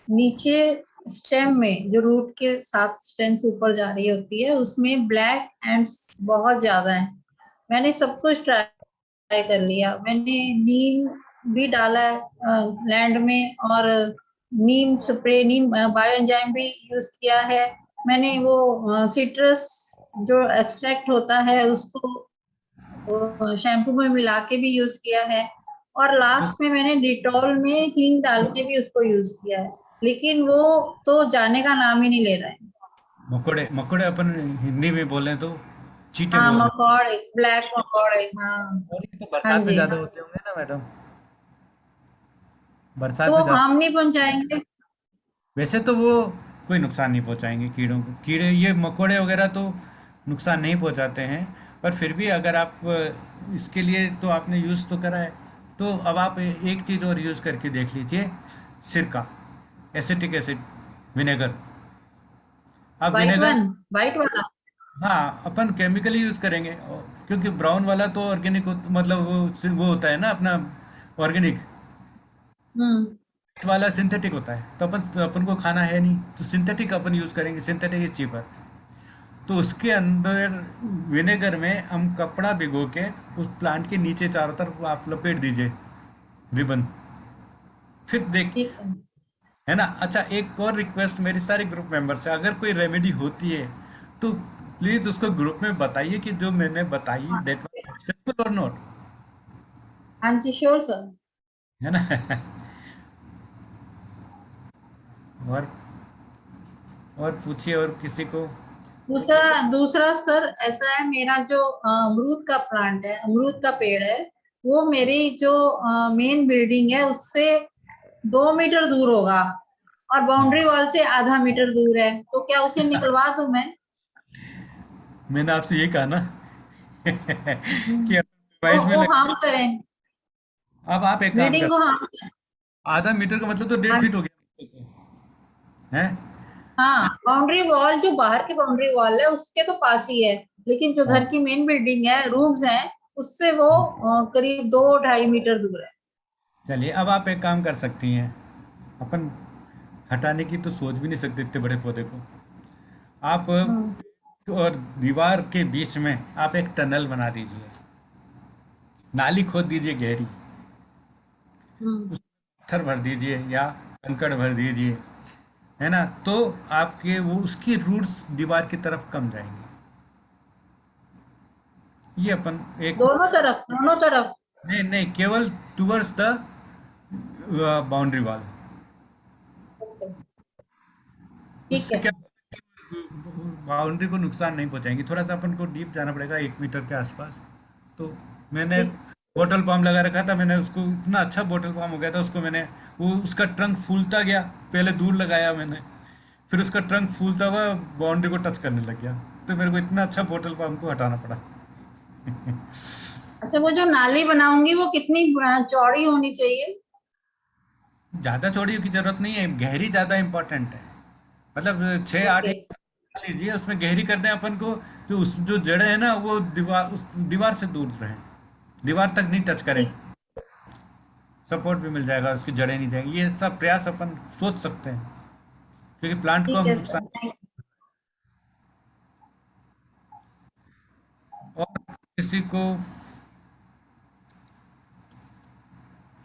नीचे स्टेम में जो रूट के 7 स्टेम से ऊपर जा रही होती है उसमें ब्लैक एंड्स बहुत ज्यादा है। मैंने सब कुछ ट्राई कर लिया, मैंने नीम भी डाला है लैंड में, और नीम स्प्रे, नीम बायो एंजाइम भी यूज किया है। मैंने वो सिट्रस जो एक्सट्रैक्ट होता है उसको शैम्पू में मिला के भी यूज किया है, और तो लास्ट में मैंने डिटॉल में हींग डाल के भी उसको यूज किया है, लेकिन वो तो जाने का नाम ही नहीं ले रहा है। मकोड़े, मकोड़े अपन हिंदी में बोलें तो चींटे हाँ, बोल रहे मकौड़े, ब्लैक मकौड़े, हाँ। हैं। और ये तो हाँ बरसात में जी, ज़्यादा होते होंगे ना मैडम, तो बरसात वो में ज़्यादा। हार्म नहीं पहुंचाएंगे। वैसे तो वो कोई नुकसान नहीं पहुंचाएंगे कीड़ों को, कीड़े ये मकोड़े वगैरह तो नुकसान नहीं पहुंचाते हैं। पर फिर भी अगर आप इसके लिए तो आपने यूज़ तो करा है, तो अब आप एक चीज़ और यूज़ करके देख लीजिए, सिरका, एसिटिक एसिड, विनेगर। अब व्हाइट विनेगर, वन, व्हाइट वाला। हाँ अपन केमिकली यूज़ करेंगे, क्योंकि ब्राउन वाला तो ऑर्गेनिक, मतलब वो होता है ना अपना ऑर्गेनिक, हम्म। वाला सिंथेटिक होता है, तो अपन अपन को खाना है नहीं, तो सिंथेटिक अपन यूज़ करेंगे, सिंथेटिक इज चीपर। तो उसके अंदर विनेगर में हम कपड़ा भिगो के उस प्लांट के नीचे चारों तरफ आप लपेट दीजिए, रिबन, फिर देख, ठीक है। है ना। अच्छा, एक और रिक्वेस्ट मेरी सारे ग्रुप मेंबर से, अगर कोई रेमेडी होती है तो प्लीज़ उसको ग्रुप में बताइए कि जो मैंने बताई हाँ, दैट वाज सक्सेसफुल और नॉट, हाँ जी, श्योर सर। है ना। और और पूछिए और किसी को। दूसरा दूसरा सर ऐसा है, मेरा जो अमरूद का प्लांट है, अमरूद का पेड़ है, वो मेरी जो मेन बिल्डिंग है उससे 2 मीटर दूर होगा, और बाउंड्री वॉल से आधा मीटर दूर है, तो क्या उसे निकलवा दूं मैं? मैंने आपसे ये कहा ना कि तो डिवाइस में वो लग। हम करें, अब आप एक काम बिल्डिंग कर, को हम करें। आधा मीटर का मतलब तो 1.5 फीट हो गया है। हाँ, बाउंड्री वॉल जो बाहर की बाउंड्री वॉल है उसके तो पास ही है, लेकिन जो घर हाँ, की मेन बिल्डिंग है, रूम्स हैं, उससे वो करीब 2-2.5 मीटर दूर है। चलिए अब आप एक काम कर सकती हैं। अपन हटाने की तो सोच भी नहीं सकते इतने बड़े पौधे को। आप हम्म। और दीवार के बीच में आप एक टनल बना दीजिए, नाली खोद दीजिए गहरी, हम्म। उस पत्थर भर दीजिए या कंकड़ भर दीजिए, है ना, तो आपके वो उसकी रूट्स दीवार की तरफ कम जाएंगी। ये अपन एक, दोनों तरफ, दोनों तरफ। नहीं नहीं, केवल towards the boundary wall. Okay, ठीक उससे है। क्या, बाउंड्री को नुकसान नहीं पहुंचाएंगी। थोड़ा सा अपन को डीप जाना पड़ेगा, 1 मीटर के आसपास। तो मैंने ठीक। बॉटल पाम लगा रखा था, मैंने उसको, इतना अच्छा बॉटल पाम हो गया था उसको, मैंने वो उसका ट्रंक फूलता गया, पहले दूर लगाया मैंने, फिर उसका ट्रंक फूलता हुआ बाउंड्री को टच करने लग गया, तो मेरे को इतना अच्छा बॉटल पाम को हटाना पड़ा। अच्छा, वो जो नाली बनाऊंगी वो कितनी चौड़ी होनी चाहिए? ज़्यादा चौड़ी की जरूरत नहीं है, गहरी ज़्यादा इंपॉर्टेंट है। मतलब 6-8 ओके। इंच लीजिए, उसमें गहरी कर दें अपन को, जो उस जो जड़ें हैं ना वो दीवार, उस दीवार से दूर रहें, दीवार तक नहीं टच करें। ठीक। सपोर्ट भी मिल जाएगा, उसकी जड़ें नहीं जाएंगी। ये सब प्रयास अपन सोच सकते हैं, क्योंकि प्लांट को ठीक हम है नुकसान। Sir, thank. और किसी को,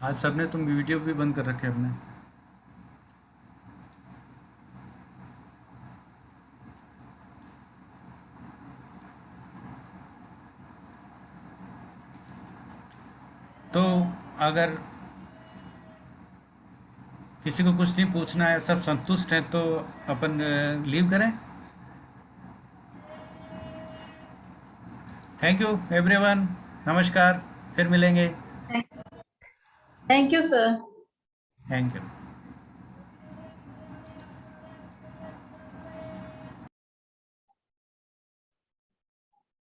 आज सबने तुम वीडियो भी बंद कर रखे अपने। तो अगर किसी को कुछ नहीं पूछना है, सब संतुष्ट हैं, तो अपन लीव करें। थैंक यू एवरीवन, नमस्कार, फिर मिलेंगे। Thank you sir. Thank you.